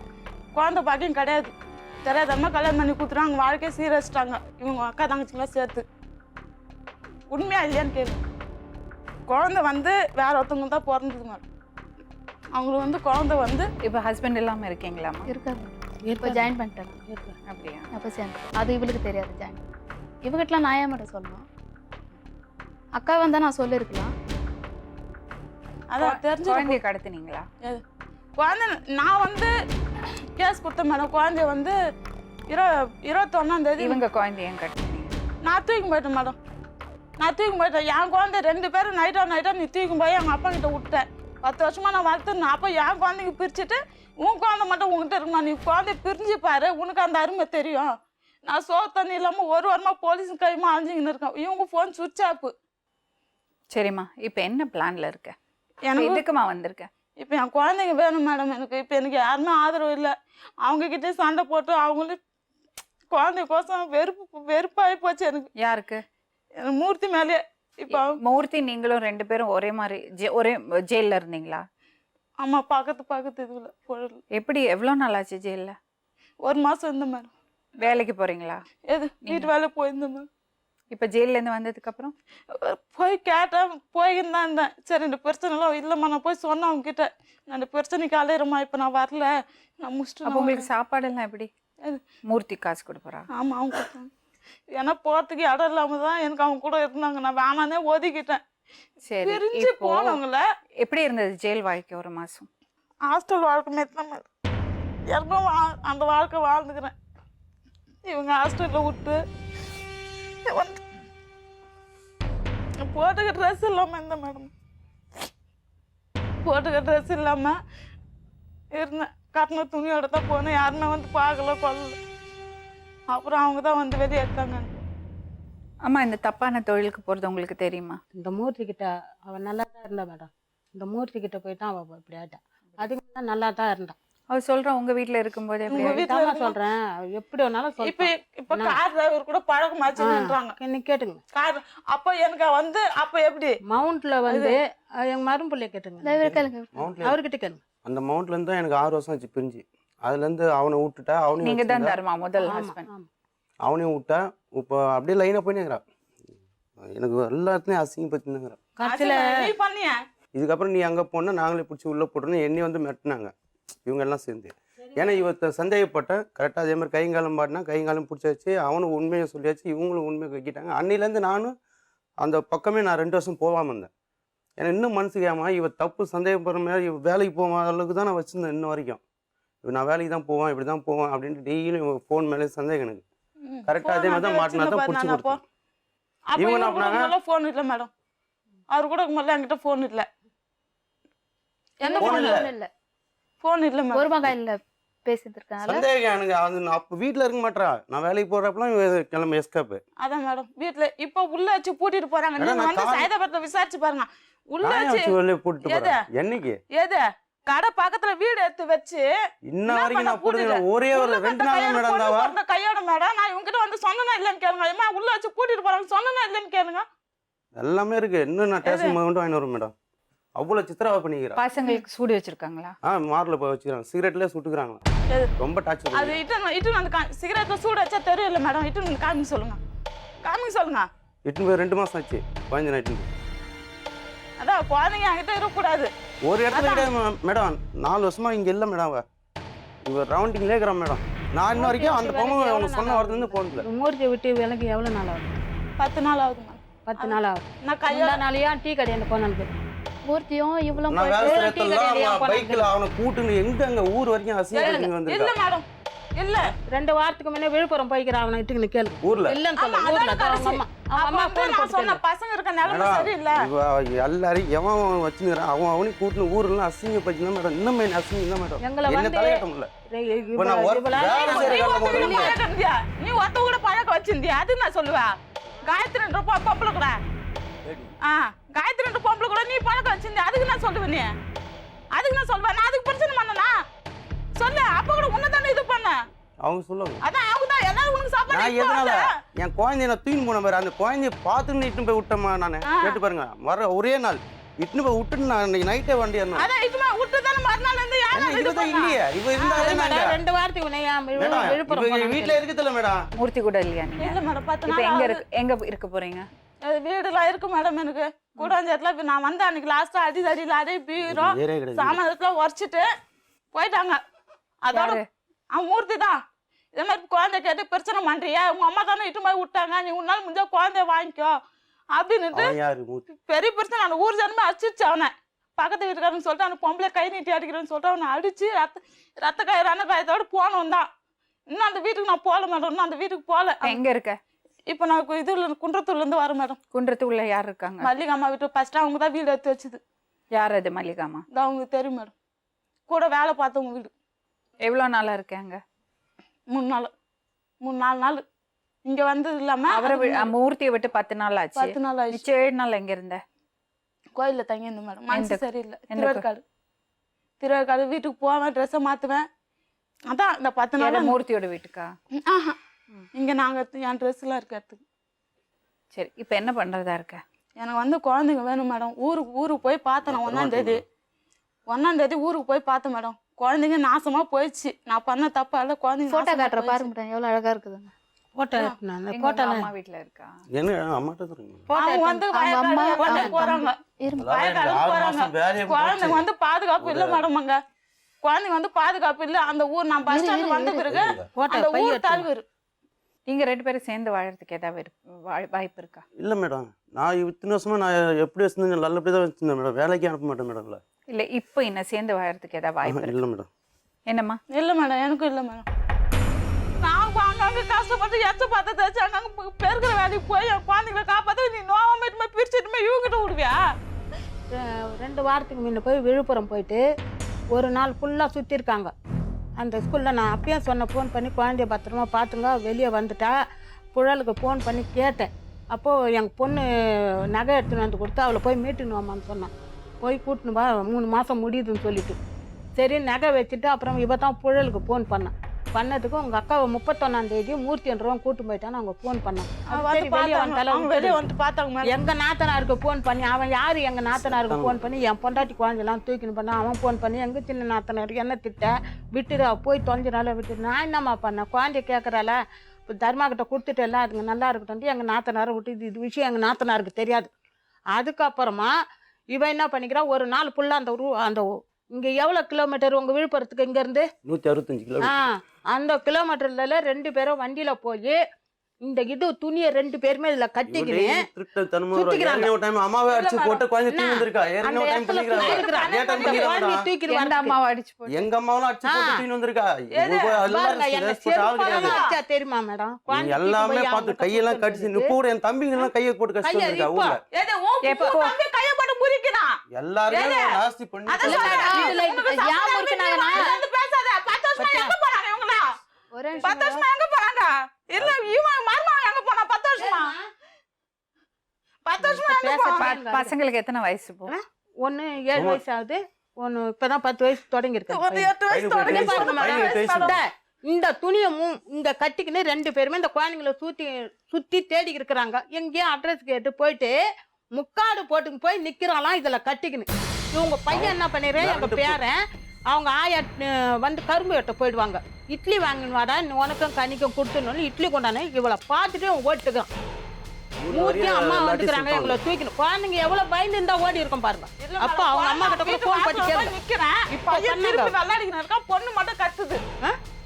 குழந்தை பாக்கியம் கிடையாது. தெரியாதம்மா கல்யாணம் பண்ணி கொடுத்துட்டாங்க, அவங்க வாழ்க்கையை சீரழிச்சிட்டாங்க இவங்க அக்கா தங்கச்சிங்களாம் சேர்த்து. உண்மையா இல்லையான்னு கேளு. குழந்தை வந்து வேற ஒருத்தவங்க தான் பிறந்தது மேடம். அவங்களுக்கு வந்து குழந்தை வந்து இப்போ ஹஸ்பண்ட் இல்லாமல் இருக்கீங்களாமா? இருக்காங்க, இப்போ ஜாயின் பண்ணிட்டேன். அப்படியா? அப்போ சேர்ந்து அது இவளுக்கு தெரியாது ஜாயின். இவகிட்டலாம் நான் ஏன் மட்டும் சொல்லணும், அக்கா வந்தால் நான் சொல்லியிருக்கலாம். அதான் தெரிஞ்சு குழந்தைய கடத்துனீங்களா? குழந்தை நான் வந்து கேஸ் கொடுத்தேன் மேடம். குழந்தைய வந்து 21ஆம் தேதி இவங்க குழந்தைய ஏன் கடத்துனீங்க? நான் தூக்கி போயிட்டேன் மேடம். நான் தூக்கி போயிட்டேன். என் குழந்தை 2 பேரும் நைட்டா நீ தூக்கி போய் எங்கள் அப்பா கிட்ட விட்டேன். 10 வருஷமா நான் வளர்த்துருந்தேன். அப்போ என் குழந்தைங்க பிரிச்சுட்டு உன் குழந்தை மட்டும் உங்ககிட்ட இருக்குமா, நீ குழந்தைய பிரிஞ்சு பாரு, உனக்கு அந்த அருமை தெரியும். நான் சோறு தண்ணி இல்லாமல் 1 வாரமாக போலீஸ் கைமா அழிஞ்சிங்கன்னு இருக்கேன். இவங்க ஃபோன் சுவிட்ச் ஆஃப். சரிம்மா, இப்போ என்ன பிளான்ல இருக்க? எனக்கு எதுக்குமா வந்திருக்க? இப்போ என் குழந்தைங்க வேணும் மேடம் எனக்கு. இப்போ எனக்கு யாருமே ஆதரவு இல்லை. அவங்கக்கிட்டே சண்டை போட்டு அவங்களே குழந்தைக்கோசம் வெறுப்பாகி போச்சு எனக்கு. யாருக்கு? எனக்கு மூர்த்தி மேலே. இப்போ மூர்த்தி நீங்களும் 2 பேரும் ஒரே மாதிரி ஒரே ஜெயிலில் இருந்தீங்களா? ஆமாம், பக்கத்து இதில். எப்படி எவ்வளோ நாள் ஆச்சு ஜெயிலில்? 1 மாதம் இருந்தேன் மேடம். வேலைக்கு போகிறீங்களா? எது வீட்டு வேலை போயிருந்தேன் மேடம். இப்போ ஜெயிலேருந்து வந்ததுக்கப்புறம் போய் கேட்டேன், போயின்னு தான் இருந்தேன். சரி இந்த பிரச்சனைலாம் இல்லைம்மா, நான் போய் சொன்னேன் அவங்ககிட்ட, நான் இந்த பிரச்சனைக்கு அலையிறம்மா, இப்போ நான் வரல, நான் முடிச்சுட்டு. அப்போ உங்களுக்கு சாப்பாடெல்லாம் எப்படி? மூர்த்தி காசு கொடுப்பறா? ஆமாம், அவங்க கொடுத்தாங்க. ஏன்னா போகிறதுக்கு இடம் இல்லாமல் தான் எனக்கு அவங்க கூட இருந்தாங்க. நான் வேணானே ஒதுக்கிட்டேன். சரி, பிரிஞ்சு போனவங்கள. எப்படி இருந்தது ஜெயில் வாழ்க்கை 1 மாதம்? ஹாஸ்டல் வாழ்க்கை மேத்தான் எனக்கும் அந்த வாழ்க்கை வாழ்ந்துக்கிறேன். இவங்க ஹாஸ்டலில் விட்டு போட்டுக்க ட்ரெஸ் இல்லாமல் இருந்தேன் மேடம். போட்டுக்க ட்ரெஸ் இல்லாமல் இருந்தேன். கட்டின துணியோட தான் போனேன். யாருமே வந்து பார்க்கல கொள்ளல. அப்புறம் அவங்க தான் வந்து வெளியே எடுத்தாங்க. அம்மா, இந்த தப்பான தொழிலுக்கு போறது உங்களுக்கு தெரியுமா? இந்த மூர்த்தி கிட்ட அவன் நல்லா தான் இருந்தா மேடம். இந்த மூர்த்தி கிட்ட போய் தான் அவள் இப்படி ஆயிட்டான். அதுக்கு தான் நல்லா தான் இருந்தான். அவர் சொல்றேன், உங்க வீட்டுல இருக்கும்போது எப்படி உங்க வீட்டுல தான் சொல்றேன். எப்படி வேணாலும் இப்ப இப்ப கார் டிரைவர் கூட பழக்கமாச்சுன்றாங்க. என்ன கேட்டுங்க. கார் அப்ப எனக்கு வந்து அப்ப எப்படி மவுண்ட்ல வந்து எங்க மரும்பிள்ளைய கேட்டுங்க. டிரைவர் கேளுங்க. மவுண்ட்ல அவர்கிட்ட கேளுங்க. அந்த மவுண்ட்ல இருந்து தான் எனக்கு 6 வருஷம் ஆச்சு பிரிஞ்சு. அதுல இருந்து அவனை விட்டுட்டா, அவனையும் நீங்க தான் வச்சிருந்தா, தர்மா முதல் ஆமா, ஹஸ்பண்ட். ஆமா. அவனையும் விட்டா. இப்போ அப்படியே லைனா போயினுங்கிறான். எனக்கு எல்லாத்துலயும் அசிங்கப்பட்டுங்கிறான். கடைசியில நீ பண்ணியா? இதுக்கப்புறம் நீ அங்கே போனால் நாங்களே பிடிச்சி உள்ளே போட்டுருன்னு என்னை வந்து மெட்டினாங்க இவங்க எல்லாம் சேர்ந்து. ஏன்னா இவத்த சந்தேகப்பட்டேன். கரெக்டாக அதே மாதிரி கைங்காலம் பாட்டினா கைங்காலம் பிடிச்சாச்சு. அவனும் உண்மையை சொல்லியாச்சு, இவங்களும் உண்மையை வைக்கிட்டாங்க. அன்னிலேருந்து நானும் அந்த பக்கமே நான் 2 வருஷம் போகாமல் இருந்தேன். ஏன்னா இன்னும் மனசுக்கு ஏமா இவ தப்பு சந்தேகப்படுற மாதிரி இவ வேலைக்கு போவான் அளவுக்கு தான் நான் வச்சுருந்தேன் இன்ன வரைக்கும். இவ நான் வேலைக்கு தான் போவேன், இப்படி தான் போவேன் அப்படின்ட்டு டெய்லியும் இவன் ஃபோன் மேலே சந்தேகம் எனக்கு. கரெக்டாக அதே மாதிரி தான் மாட்டினா தான் பிடிச்சி கொடுத்தேன். இவங்க என்ன பண்ணாங்க? போன் இல்ல மேடம். அவர் கூட முதல்ல என்கிட்ட போன் இல்ல. எந்த phone போன் இல்ல. இல்ல. போன் இல்ல மேடம். ஒரு மகாயில பேசிட்டு சந்தேகம் எனக்கு. அது நான் அப்போ வீட்டில் இருக்க மாட்டா. நான் வேலைக்கு போகிறப்பெல்லாம் இவ கிளம்ப எஸ்கேப்பு. அதான் மேடம் வீட்டுல இப்ப உள்ள வச்சு பூட்டிட்டு போறாங்க. ஏன்னா நீங்க நான் வந்து சைதாபேட்ல விசாரிச்சு பாருங்க. உள்ள வச்சு வெளியே போட்டு எது? போகிறேன். என்னைக்கு எது கடை பக்கத்துல வீடு எடுத்து வச்சு இன்ன வரைக்கும் நான் போடுங்க ஒரே ஒரு 2 நாள் மேடம் தாவா கையோட மேடம். நான் இவங்க கிட்ட வந்து சொன்னா இல்லன்னு கேளுங்க. ஏமா உள்ள வச்சு பூட்டிட்டு போறாங்க, சொன்னா இல்லன்னு கேளுங்க. எல்லாமே இருக்கு. இன்னும் நான் டேஷன் கொண்டு வாங்கி வரும் மேடம். அவ்வளோ சித்திரவா பண்ணிக்கிறேன். பசங்களுக்கு சூடு வச்சிருக்காங்களா? மாரில் போய் வச்சுக்கிறாங்க. சிகரெட்லேயே சுட்டுக்கிறாங்களா. ரொம்ப டார்ச்சர். அது இட்டு வந்து சிகரெட்ல சூடு வச்சா தெரியல மேடம். இட்டு வந்து காமிங்க சொல்லுங்க. காமிங்க சொல்லுங்க. இட்டுன்னு போய் 2 மாசம் ஆச்சு. 15 நைட்டு. அதான் குழந்தைங்க என்கிட்ட இருக்கக்கூடாது. ஒரு இடத்துல கிடையாது மேடம். 4 வருஷமா இங்க இல்லை மேடம். இவ ரவுண்டிங்லேயே இருக்கிறான் மேடம். நான் இன்ன வரைக்கும் அந்த பொம்மை அவங்க சொன்ன வாரத்துலேருந்து போனதில்ல. மூர்த்தியை விட்டு விலகி எவ்வளோ நாள் ஆகுது? 10 நாள் ஆகுது மேம். 10 நாள் ஆகுது. நான் கையோட எல்லா நாளையா டீ கடையில் போனான்னு மூர்த்தியும் இவ்வளவு நான் வேலை போயிட்டு செய்யறதுலாம் பைக்கில் அவனை கூட்டுன்னு எங்க ஊர் வரைக்கும் அசிங்க இல்ல வந்துருக்கா. மேடம் இல்ல 2 வாரத்துக்கு முன்னே விழுப்புரம் போய்க்கிறான். அவனை இட்டுக்கு கேளு. ஊர்ல இல்லன்னு சொல்ல. ஆமா, ஊர்ல அதான் அவங்க அம்மா அவங்க அம்மா அப்ப போன் நான் சொன்ன போட்டு பசங்க இருக்க நிலைமை மேடம், சரியில்லை. இவ எல்லாரையும் எவன் வச்சுக்கிறான் அவனையும் கூட்டுன்னு ஊர்லாம் அசிங்கப்பட்டுதான் மேடம். இன்னுமே அசிங்கம் தான் மேடம். எங்களை என்ன வந்து தலையாட்ட முடியல. இப்போ நான் இவளா- வேலை செய்யற நீ காலம் ஒருத்தவங்க முதல்ல பழக்கம் இருந்தியா? நீ ஒருத்தவங்க கூட பழக்கம் வச்சிருந்தியா? அது நான் சொல்லுவேன். காயத்ரின்ற பொம்பளை கூட காயத்ரின்ற பொம்பளை கூட நீ பழக்கம் வச்சிருந்தியா? அதுக்கு நான் சொல்லுவேன். நீ அதுக்கு நான் சொல்லுவேன். நான் அதுக்கு பிரச்சனை பண்ணனா சொல்லு. அப்ப கூட உன்னதானே இது பண்ண. அவங்க சொல்லுவாங்க. அதான் அவங்க தான் எல்லாரும் உனக்கு நான் சாப்பாடு எதனால என் குழந்தைய நான் தூக்கி போன பாரு. அந்த குழந்தைய பார்த்துன்னு இட்டுன்னு போய் விட்டேம்மா. நான் கேட்டு பாருங்க. வர ஒரே நாள் இட்டுன்னு போய் விட்டுட்டு நான் இன்னைக்கு நைட்டே வண்டி ஏறணும். அதான் இதுமா விட்டு தானே மறுநாள் இருந்து யாரும் இது இதுதான் பண்ணா? இல்லையே. இவ இருந்தாலே நாங்க 2 வாரத்துக்கு முன்னே மேடம் விழுப்புரம் இவ போனான்னு வீட்டுல இருக்குதுல்ல மேடம். மூர்த்தி கூட இல்லையா நீங்க? இல்ல மேடம் 10 இப்ப நாள் எங்க ஆகுது. எங்க இருக்க போறீங்க? வீடுலாம் இருக்கு மேடம். எனக்கு கூடாஞ்சேரில் நான் வந்து அன்னைக்கு லாஸ்டா அடிதடியில் அடி பீரோ ஏரே கிடையாது. சாமானத்துல உரைச்சிட்டு போயிட்டாங்க. அதோட யாரு? அவன் மூர்த்தி தான். இதே மாதிரி குழந்தை கேட்டு பிரச்சனை பண்றியா? உங்க அம்மா தானே இட்டு போய் விட்டாங்க. நீ உன்னால முடிஞ்சா குழந்தைய வாங்கிக்கோ அப்படின்னுட்டு அவன் யாரு மூர்த்தி? பெரிய பிரச்சனை. அந்த ஊர் ஜனமே அடிச்சிருச்சு அவனை. பக்கத்து வீட்டுக்காரன்னு சொல்லிட்டு அந்த பொம்பளை கை நீட்டி அடிக்கிறேன்னு சொல்லிட்டு அவனை அடிச்சு ரத்த காய ரண காயத்தோட போனவன் தான். இன்னும் அந்த வீட்டுக்கு நான் போகல மேடம். இன்னும் அந்த வீட்டுக்கு போகல. எங்க இருக்க? இப்போ நான் இதுல குன்றத்தூர்ல இருந்து வரேன் மேடம். குன்றத்துக்குள்ள யார் இருக்காங்க? மல்லிகா அம்மா வீட்டு ஃபர்ஸ்ட் அவங்க தான் வீடு எடுத்து வச்சது. யார் அது? மல்லிகாமா? இதான் அவங்களுக்கு தெரியும் மேடம். கூட வேலை பார்த்தவங்க வீடு. எவ்வளவு நாளா இருக்காங்க? 3 நாள் இங்க வந்தது இல்லாம அவரை மூர்த்தியை விட்டு 10 நாள் ஆச்சு. 10 நாள் ஆயிடுச்சு. மிச்சம் 7 நாள் எங்க இருந்த? கோயில்ல தங்கி இருந்தேன் மேடம். மனசு எந்த- சரியில்லை. எந்த திருவேற்காடு வீட்டுக்கு போவேன், ட்ரெஸ்ஸை மாத்துவேன். அதான் இந்த 10 யாரு? நாள் மூர்த்தியோட வீட்டுக்கா? ஆஹா இங்க நாங்க என் ட்ரெஸ் எல்லாம் இருக்கிறதுக்கு. சரி, இப்ப என்ன பண்றதா இருக்க? எனக்கு வந்து குழந்தைங்க வேணும் மேடம். ஊருக்கு போய் பார்த்தேன். நான் 1ஆம் தேதி ஊருக்கு போய் பார்த்தேன் மேடம். குழந்தைங்க நாசமா போயிடுச்சு. நான் பண்ண தப்பா இல்ல. குழந்தைங்க போட்டோ நாசமா காட்டுற போயிடுச்சு. பாருங்க மேடம், எவ்வளவு அழகா இருக்குதுங்க. போட்டோ எங்க போட்டோ அம்மா வீட்டுல இருக்கா? என்ன அம்மாட்ட தருங்க. அவங்க வந்து அவங்க அம்மா, வயக்காடு போறாங்க. இரும்பு. வயக்காடுக்கு போறாங்க. குழந்தைங்க வந்து பாதுகாப்பு இல்ல மேடம். அங்க குழந்தைங்க வந்து பாதுகாப்பு இல்ல. அந்த ஊர் நான் பஸ் ஸ்டாண்ட் வந்த பிறகு போட்டோ அந்த பைய ஊர் தலைவர் நீங்க 2 பேரும் சேர்ந்து வாழறதுக்கு ஏதாவது வாய்ப்பு இருக்கா? இல்லை மேடம். நான் இத்தனை வருஷமா நான் எப்படி வச்சிருந்தேன் நல்லபடியாக தான் வச்சிருந்தேன் மேடம். வேலைக்கு அனுப்ப மாட்டேன் மேடம்ல. இல்ல இப்போ என்ன சேர்ந்து வாழறதுக்கு ஏதாவது வாய்ப்பு இருக்கு? இல்லை மேடம். என்னம்மா? இல்ல மேடம். எனக்கும் இல்ல மேடம். நான் வாங்க அங்க கஷ்டப்பட்டு எச்ச பார்த்து தச்சு அங்க பெருக்கிற வேலைக்கு போய் என் குழந்தைங்களை காப்பாற்ற நீ நோவாம பிரிச்சுட்டுமே இவங்கிட்ட விடுவியா? 2 வாரத்துக்கு முன்ன போய் விழுப்புரம் போயிட்டு ஒரு நாள் ஃபுல்லாக சுற்றிருக்காங்க அந்த ஸ்கூலில். நான் அப்பயும் சொன்னேன், ஃபோன் பண்ணி குழந்தைய பத்திரமா பார்த்துங்க, வெளியே வந்துட்டா. புழலுக்கு ஃபோன் பண்ணி கேட்டேன். அப்போது எங்கள் பொண்ணு நகை எடுத்துன்னு வந்து கொடுத்து அவளை போய் மீட்டுன்னு வாமான்னு சொன்னான். போய் கூட்டின்னு வா, 3 மாதம் முடியுதுன்னு சொல்லிட்டு சரி நகை வச்சுட்டு அப்புறம் இவ தான் புழலுக்கு ஃபோன் பண்ணேன். பண்ணதுக்கு உங்கள் அக்காவை 31ஆம் தேதி மூர்த்தின்றவன் கூட்டு போயிட்டான்னு அவங்க ஃபோன் பண்ணான். சரி வெளியே வெளியே வந்துட்டு பார்த்தாங்க. எங்கள் நாத்தனாருக்கு ஃபோன் பண்ணி அவன் யார் எங்கள் நாத்தனாருக்கு ஃபோன் பண்ணி என் பொண்டாட்டி குழந்தைலாம் தூக்கின்னு பண்ணான். அவன் ஃபோன் பண்ணி எங்கள் சின்ன நாத்தனாருக்கு என்ன திட்ட விட்டுரு, போய் தொலைஞ்சினால விட்டுரு. நான் என்னம்மா பண்ணேன், குழந்தைய கேட்குறால இப்போ தர்மா கிட்ட கொடுத்துட்டு எல்லாம் அதுங்க நல்லா இருக்கட்டும் எங்கள் நாத்தனாரை விட்டு இது விஷயம் எங்கள் நாத்தனாருக்கு தெரியாது. அதுக்கப்புறமா இவன் என்ன பண்ணிக்கிறா, ஒரு நாள் ஃபுல்லாக அந்த இங்கே எவ்வளோ கிலோமீட்டர் உங்கள் விழுப்புரத்துக்கு இங்கேருந்து? 165 கிலோமீட்டர். அந்த கிலோமீட்டர்ல 2 பேரும் வண்டியில போய் இந்த இது துணியை 2 பேருமே இதுல கட்டிக்கின்னு அம்மாவே அடிச்சு போட்டு குழந்தை தூக்கி வந்திருக்கா. எந்த அம்மாவை அடிச்சு போட்டு? எங்க அம்மாவும் அடிச்சு போட்டு தூக்கி வந்திருக்கா. தெரியுமா மேடம்? எல்லாமே பார்த்து கையெல்லாம் கடிச்சு இப்போ கூட என் தம்பிங்க எல்லாம் கையை போட்டு கஷ்டம் இருக்கா ஊர்ல. எல்லாருமே நாஸ்தி பண்ணி ஒரே பசங்களுக்கு எத்தனை வயசு போ? ஒன்னு 7 வயசு ஆகுது, ஒன்னு இப்பதான் 10 வயசு தொடங்கி இருக்கு. இந்த துணியை இங்க கட்டிக்கின்னு 2 பேருமே இந்த குழந்தைங்களை சுத்தி தேடி இருக்கிறாங்க. எங்கேயும் அட்ரஸ் கேட்டு போயிட்டு முக்காடு போட்டுன்னு போய் நிக்கிறாங்களாம் இதுல கட்டிக்கின்னு. இவங்க பையன் என்ன பண்ணிடுறேன், எங்க பேரன் அவங்க ஆயா வந்து கரும்பு வெட்ட போயிடுவாங்க. இட்லி வாங்கின்னு வாடா, உனக்கும் கனிக்கும் கொடுத்துன்னு இட்லி கொண்டானே இவளை பார்த்துட்டு அவன் ஓட்டுக்கான். மூர்த்தியும் அம்மா வந்துக்கிறாங்க எங்களை தூக்கணும். குழந்தைங்க எவ்வளவு பயந்து இருந்தா ஓடி இருக்கும் பாருங்க. அப்ப அவங்க அம்மா கிட்ட கூட போன் பண்ணி பொண்ணு மட்டும் கத்துது,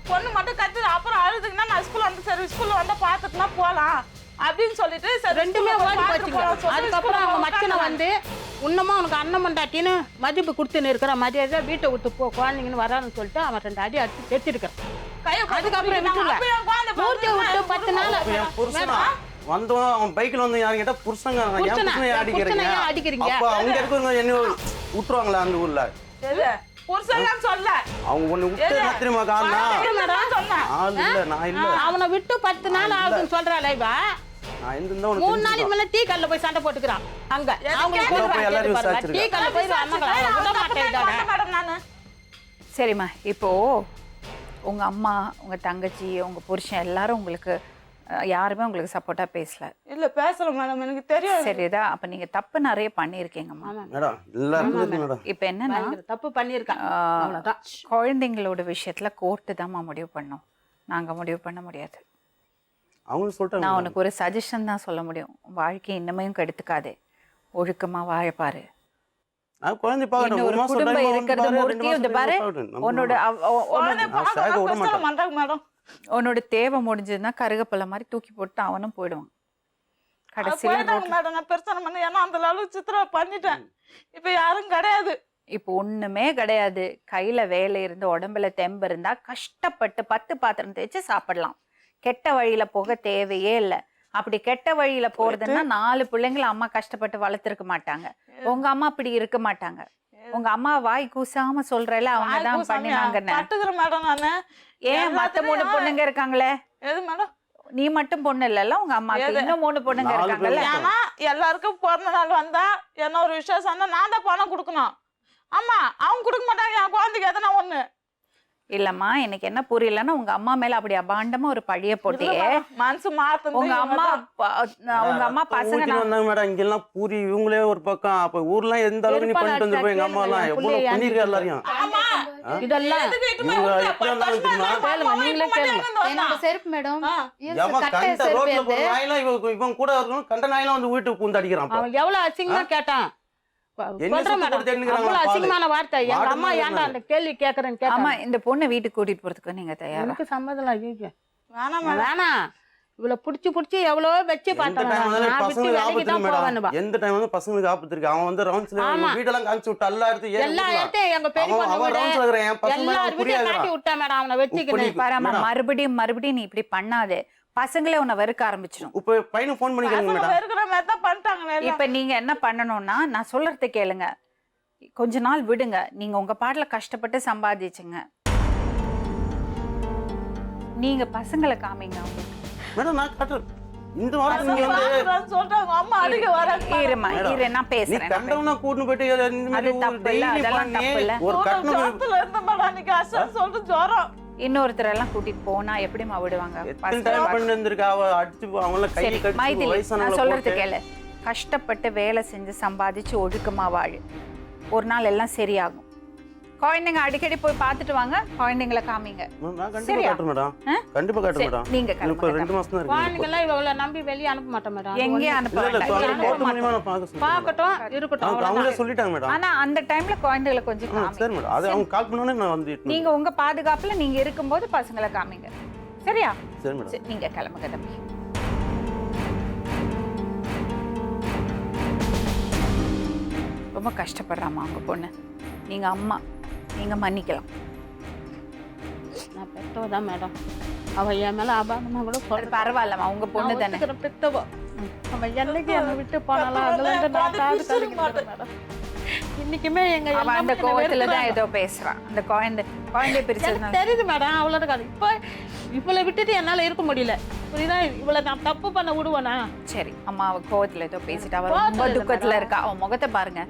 பொண்ணு மட்டும் கத்துது. அப்புறம் அழுதுக்குன்னா நான் ஸ்கூல்ல வந்து சரி ஸ்கூல்ல வந்து பாத்துட்டுனா போலாம் அப்படின்னு சொல்லிட்டு 2மே ஓடி போச்சுங்க. அதுக்கப்புறம் அவங்க மச்சனை வந்து இன்னமா உனக்கு அண்ணன் மண்டாட்டின்னு மதிப்பு கொடுத்துன்னு இருக்கிற மதியாதை வீட்டை விட்டு போ குழந்தைங்கன்னு வரான்னு சொல்லிட்டு அவன் 2 அடி அடிச்சு செத்துருக்கான். அதுக்கப்புறம் விட்டுல மூர்த்தியை விட்டு 10 நாள் வந்தோம். அவன் பைக்ல வந்து யாரும் கேட்டா புருஷங்க அடிக்கிறீங்க. அவங்க இருக்கிறவங்க என்ன விட்டுருவாங்களா அந்த ஊர்ல? அவங்க ஒண்ணு விட்டு தெரியுமா அவனை விட்டு 10 நாள் ஆகுதுன்னு சொல்றாள். நான் 3 நாளைக்கு முன்ன டீ கல்ல போய் சண்டை போட்டுக்கிறான். அங்க டீ கல்ல போய் சரிம்மா, இப்போ உங்க அம்மா உங்க தங்கச்சி உங்க புருஷன் எல்லாரும் உங்களுக்கு யாருமே உங்களுக்கு சப்போர்ட்டா பேசல? இல்ல பேசல மேடம், எனக்கு தெரியும். சரிதா, அப்ப நீங்க தப்பு நிறைய பண்ணிருக்கீங்கம்மா. இப்ப என்னன்னா தப்பு பண்ணிருக்காங்க. குழந்தைங்களோட விஷயத்துல கோர்ட்டு தான்மா முடிவு பண்ணும், நாங்க முடிவு பண்ண முடியாது. நான் உனக்கு ஒரு சஜஷன் தான் சொல்ல முடியும். வாழ்க்கை இன்னமையும் கெடுத்துக்காதே, ஒழுக்கமா வாழப்பாரு. ஒரு குடும்பம் இருக்கிறது மூர்த்தி. இந்த பாரு, உன்னோட தேவை முடிஞ்சதுன்னா கருகப்பள்ள மாதிரி தூக்கி போட்டு அவனும் போயிடுவான் கடைசியில. நான் பிரச்சனை பண்ண ஏன்னா அந்த அளவுக்கு சித்திரம் பண்ணிட்டேன். இப்ப யாரும் கிடையாது, இப்போ ஒண்ணுமே கிடையாது. கையில வேலை இருந்து உடம்புல தெம்பு இருந்தா கஷ்டப்பட்டு 10 பாத்திரம் தேய்ச்சி சாப்பிடலாம். கெட்ட வழியில போக தேவையே இல்லை. அப்படி கெட்ட வழியில போறதுன்னா 4 பிள்ளைங்களை அம்மா கஷ்டப்பட்டு வளர்த்திருக்க மாட்டாங்க. உங்க அம்மா அப்படி இருக்க மாட்டாங்க. உங்க அம்மா வாய் கூசாம சொல்றல அவங்கதான் பண்ணினாங்கன்னு. ஏன் மத்த 3 பொண்ணுங்க இருக்காங்களே? நீ மட்டும் பொண்ணு இல்லல்ல, உங்க அம்மாக்கு இன்னும் 3 பொண்ணுங்க இருக்காங்கல்ல. ஏன்னா எல்லாருக்கும் பிறந்த நாள் வந்தா என்ன ஒரு விசேஷம் நான் தான் பணம் கொடுக்கணும். ஆமா, அவங்க கொடுக்க மாட்டாங்க. என் குழந்தைக்கு எதனா ஒண்ணு இல்லம்மா, எனக்கு என்ன புரியலன்னா உங்க அம்மா மேல அப்படி அபாண்டமா ஒரு பழிய போட்டியே. மனசு மாத்து. உங்க அம்மா பசங்க வந்தாங்க மேடம், இங்க எல்லாம் பூரி இவங்களே ஒரு பக்கம். அப்ப ஊர்லாம் எந்த அளவுக்கு நீ பண்ணிட்டு வந்துருப்ப. எங்க அம்மா எல்லாம் எவ்வளவு பண்ணிருக்க எல்லாரையும். இதெல்லாம் செருப்பு மேடம் இவன் கூட இருக்கணும். கண்ட நாயெல்லாம் வந்து வீட்டுக்கு பூந்து அடிக்கிறான். அவன் எவ்வளவு அசிங்கமா கேட்டான். அசிங்கமான வார்த்தை. எங்க அம்மா ஏன்டா அந்த கேள்வி கேக்குறேன்னு. ஆமா, இந்த பொண்ணை வீட்டுக்கு கூட்டிட்டு போறதுக்கு நீங்க தயாரா? எனக்கு சம்மதம் வேணாம். இவளை புடிச்சு எவ்வளோ வச்சு எந்த பார்த்தேன் டைம் மேடம். நான் விட்டு பசங்களுக்கு வேலைக்கு ஆபத்து தான் மேடம். போவேன்னுவா. எந்த டைம் வந்து பசங்களுக்கு ஆபத்து இருக்கு. அவன் வந்து ரவுண்ட்ஸ்ல ஆமா. வீடெல்லாம் காமிச்சு விட்டு எல்லா இடத்தையும் எல்லா இடத்தையும் எங்க பெரிய பொண்ணு அவன் வீடு ரவுண்ட்ஸ்ல இருக்கிற என் பசங்க எல்லார் அவனுக்கு வீட்டையும் புரியாதுடா. காட்டி விட்டேன் மேடம் அவனை வச்சுக்கினேன். பாராம மேடம். மறுபடியும் நீ இப்படி பண்ணாதே, பசங்களே உன்னை வெறுக்க ஆரம்பிச்சிடும். இப்ப பையனுக்கு ஃபோன் பண்ணிக்கிறேன் பசங்க மேடம். இருக்கிற மாதிரி தான் பண்ணிட்டாங்க எல்லாம். இப்ப நீங்க என்ன பண்ணணும்னா, நான் சொல்றதை கேளுங்க, கொஞ்ச நாள் விடுங்க. நீங்க உங்க பாட்டுல கஷ்டப்பட்டு சம்பாதிச்சுங்க, நீங்க பசங்களை காமிங்க அவங்களுக்கு. மேடம் நான் காட்டுறேன். இந்த வாரம் பசங்க நீங்க வந்து வாங்குறான்னு சொல்றாங்க, அம்மா அடிக்க வராங்க. இருமா இரு, நான் நீ பேசுறேன். கண்டவனா கூட்டிட்டு போயிட்டு இந்த மாதிரி அது தப்பு இல்ல, டெய்லி அதெல்லாம் பண்ணி தப்பு இல்ல. ஒரு கட்டணம் ஜோரத்துல இருந்த மேடம் அன்னைக்கு அசல் சொல்லிட்டு ஜோரம். இன்னொருத்தர் எல்லாம் கூட்டிட்டு போனா எப்படிமா விடுவாங்க? எத்தனை டைம் பண்ணி இருந்திருக்கா. அவ அடிச்சு அவங்கள கை சரி கட்டி மைதிலி, நான் வயசானவங்கள சொல்றது போட்டு கேளு. கஷ்டப்பட்டு வேலை செஞ்சு சம்பாதிச்சு ஒழுக்கமா வாழு. ஒரு நாள் எல்லாம் சரியாகும். குழந்தைங்க அடிக்கடி போய் பார்த்துட்டு வாங்க, குழந்தைங்களை காமிங்க. நான் கண்டிப்பா சரியா? காட்டுறேன் மேடம். கண்டிப்பா காட்டுறேன் மேடம். நீங்க இப்ப கிளம்புங்க. 2 மாசம் தான் இருக்கு. குழந்தைங்கெல்லாம் இவளை நம்பி வெளியே அனுப்ப மாட்டேன் மேடம். எங்கேயும் அனுப்ப இல்ல இல்ல வேண்டாம். தொலை- இங்க பொறுத்த அனுப்ப மூலியமா நான் பார்க்க சொல்றேன். பார்க்கட்டும் இருக்கட்டும் அவங்க அவ்வளவுதான். அவங்களே சொல்லிட்டாங்க மேடம். ஆனா அந்த டைம்ல குழந்தைகளை கொஞ்சம் காமிங்க. சரி மேடம். அது அவங்க கால் பண்ணோனே நான் வந்து இட்டுன்னு நீங்க உங்க பாதுகாப்புல நீங்க இருக்கும்போது பசங்களை காமிங்க. சரியா? சரி மேடம். சரி, நீங்க கிளம்புங்க தம்பி. ரொம்ப கஷ்டப்படுறாமா உங்க பொண்ணு. நீங்க அம்மா, நீங்க மன்னிக்கலாம். நான் பெத்தவ தான் மேடம். அவ என் மேல அபாரமா கூட அது சொல்றேன். பரவாயில்லம்மா, உங்க பொண்ணு தானே. பெத்தவ அவ என்னைக்கு என்னை விட்டு போனாலும் அதுல இருந்து நான் காது கழிக்கிறேன் மேடம். இன்னைக்குமே எங்க அவ அந்த எல்லாமே என்னை கோவத்துல தான் வெறுக்கிறாங்க. ஏதோ பேசுறான். அந்த குழந்தைய பிரிச்சதுனால. எனக்கு தெரியுது மேடம் அவ்வளோ காது. இப்போ இவளை விட்டுட்டு என்னால இருக்க முடியல. புரியுதா? இவளை நான் தப்பு பண்ண விடுவேனா? சரி அம்மா, அவ கோவத்துல ஏதோ பேசிட்டு அவ ரொம்ப கோவத்துல இல்ல துக்கத்துல மேடம். இருக்கா. அவன் முகத்தை பாருங்க.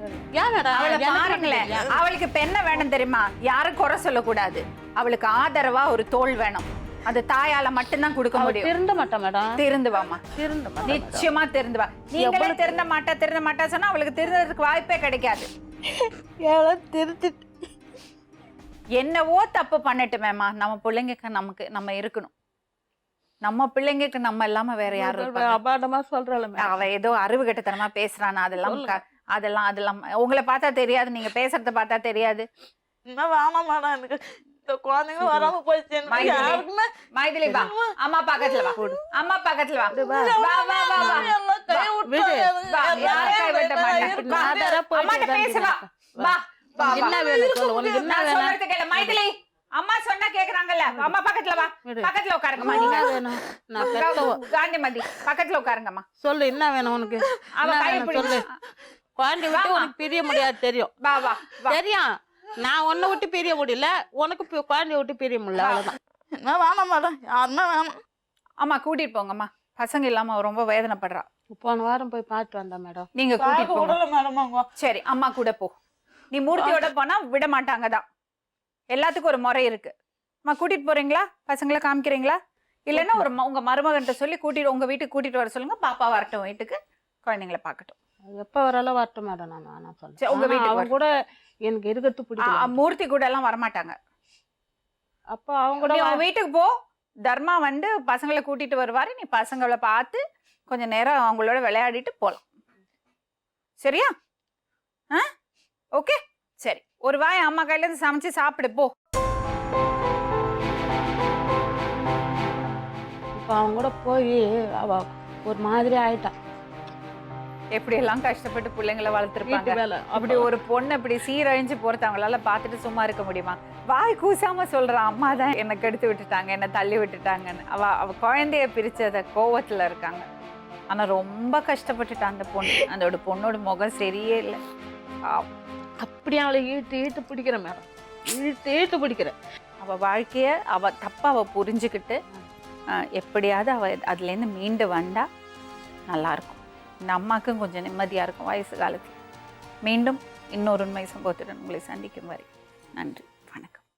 ஏன் மேடம்? அவளை எனக்கு பாருங்களேன். மட்டும் இல்லையா? அவளுக்கு இப்ப என்ன வேணும் தெரியுமா? யாரும் குறை சொல்லக்கூடாது. அவளுக்கு ஆதரவா ஒரு தோள் வேணும். அது தாயால மட்டும்தான் கொடுக்க அவ முடியும். திருந்த மாட்டா மேடம். திருந்துவாமா, திருந்த மாட்டா. நிச்சயமா திருந்துவா. நீங்களே திருந்த மாட்டா சொன்னா அவளுக்கு திருந்ததுக்கு வாய்ப்பே கிடைக்காது. எவ்வளோ திருத்திட்டு என்னவோ தப்பு பண்ணட்டுமேமா, நம்ம பிள்ளைங்களுக்கு நம்ம இருக்கணும். நம்ம பிள்ளைங்களுக்கு நம்ம இல்லாம வேற யாரும் இருப்பாங்க? அபாடமா சொல்றாள் மேடம். அவ ஏதோ அறிவு கெட்டத்தனமா பேசுறானா, அதெல்லாம் உங்களை பார்த்தா தெரியாது, நீங்க பேசுறத பார்த்தா தெரியாது. என்ன வேணாம் மேடம், எனக்கு இந்த குழந்தைங்க வராம போயிடுச்சு. எனக்கு மைதிலி. யாருக்குமே மைதிலி வா, அம்மா பக்கத்துல வா, அம்மா பக்கத்துல வா, வா வா வா வா எல்லாம் கை விட்டு விடு. வா, யாரும் கைவிட்ட மாட்டாங்க. வா, நான் தர போயிட்டு அம்மாட்ட தான் பேசு, வா இருக்கேன். வா வா வா. என்ன வேணும் சொல்லு, உனக்கு என்ன நான் வேணும்? சொல்றது கேளு மைதிலி. அம்மா சொன்னா கேக்குறாங்கல்ல, அம்மா பக்கத்துல வா, விடு. பக்கத்துல உட்காருங்கம்மா. என்ன நீங்க வேணும்? நான் பெத்தவ. காந்திமதி பக்கத்துல உட்காருங்கம்மா. சொல்லு என்ன வேணும் உனக்கு? அவ என்ன கை வேணும் பிடி. சொல்லு. குழந்தை விட்டு வாமா. உனக்கு பிரிய முடியாது தெரியும். வா வா வா. தெரியும். நான் உன்னை விட்டு பிரிய முடியல, உனக்கு குழந்தைய விட்டு பிரிய முடியல, அவ்வளவுதான். என்ன வேணாம் மேடம், யாருன்னா வேணாம். அம்மா கூட்டிட்டு போங்கம்மா. பசங்க இல்லாம அவ ரொம்ப வேதனைப்படுறா. போன வாரம் போய் பார்த்து வந்தேன் மேடம். நீங்க கூட்டிட்டு பார்க்க போங்க. விடல மேடம் அவங்க. சரி அம்மா கூட போ. நீ மூர்த்தியோட போனா விட மாட்டாங்க தான். எல்லாத்துக்கும் ஒரு முறை இருக்கு. அம்மா கூட்டிட்டு போறீங்களா? பசங்களை காமிக்கிறீங்களா? இல்லைன்னா உங்க மருமகன்ட்ட சொல்லி கூட்டிட்டு உங்க வீட்டுக்கு கூட்டிட்டு வர சொல்லுங்க. பாப்பா வரட்டும் வீட்டுக்கு, குழந்தைங்களை பார்க்கட்டும். எப்ப வராலும் வரட்டும் மேடம். நான் சரி, சொல்றேன். உங்க வீட்டுக்கு அவங்க கூட எனக்கு இருக்கிறது பிடிக்கல. மூர்த்தி கூட எல்லாம் வரமாட்டாங்க. அப்ப அவங்க கூட நீ உன் வீட்டுக்கு போ. தர்மா வந்து பசங்களை கூட்டிட்டு வருவாரு. நீ பசங்களை பார்த்து கொஞ்ச நேரம் அவங்களோட விளையாடிட்டு போலாம். சரியா? ஓகே சரி. ஒரு வாய் அம்மா கையில இருந்து சமைச்சு சாப்பிடு போ. இப்ப அவங்க கூட போய் அவ ஒரு மாதிரி ஆயிட்டா. எப்படி எல்லாம் கஷ்டப்பட்டு பிள்ளைங்களை வளர்த்துருப்பாங்க. வீட்டு வேலை. அப்படி ஒரு பொண்ணு இப்படி சீரழிஞ்சு போறது அவங்களால பார்த்துட்டு சும்மா இருக்க முடியுமா? வாய் கூசாம சொல்றான், அம்மா தான் என்னை கெடுத்து விட்டுட்டாங்க, என்னை தள்ளி விட்டுட்டாங்கன்னு. அவ குழந்தைய பிரிச்சத கோவத்துல இருக்காங்க. ஆனா ரொம்ப கஷ்டப்பட்டுட்டான் அந்த பொண்ணு. அதோட பொண்ணோட முகம் சரியே இல்லை. அப்படி அவளை ஈட்டு பிடிக்கிற மேடம். ஈட்டு பிடிக்கிற. அவ வாழ்க்கைய அவ தப்பா அவ புரிஞ்சுக்கிட்டு எப்படியாவது அவ அதுல இருந்து மீண்டு வந்தா நல்லா இருக்கும். இந்த அம்மாக்கும் கொஞ்சம் நிம்மதியா இருக்கும் வயசு காலத்துல. மீண்டும் இன்னொரு உண்மை சம்பவத்துடன் உங்களை சந்திக்கும் வரை நன்றி.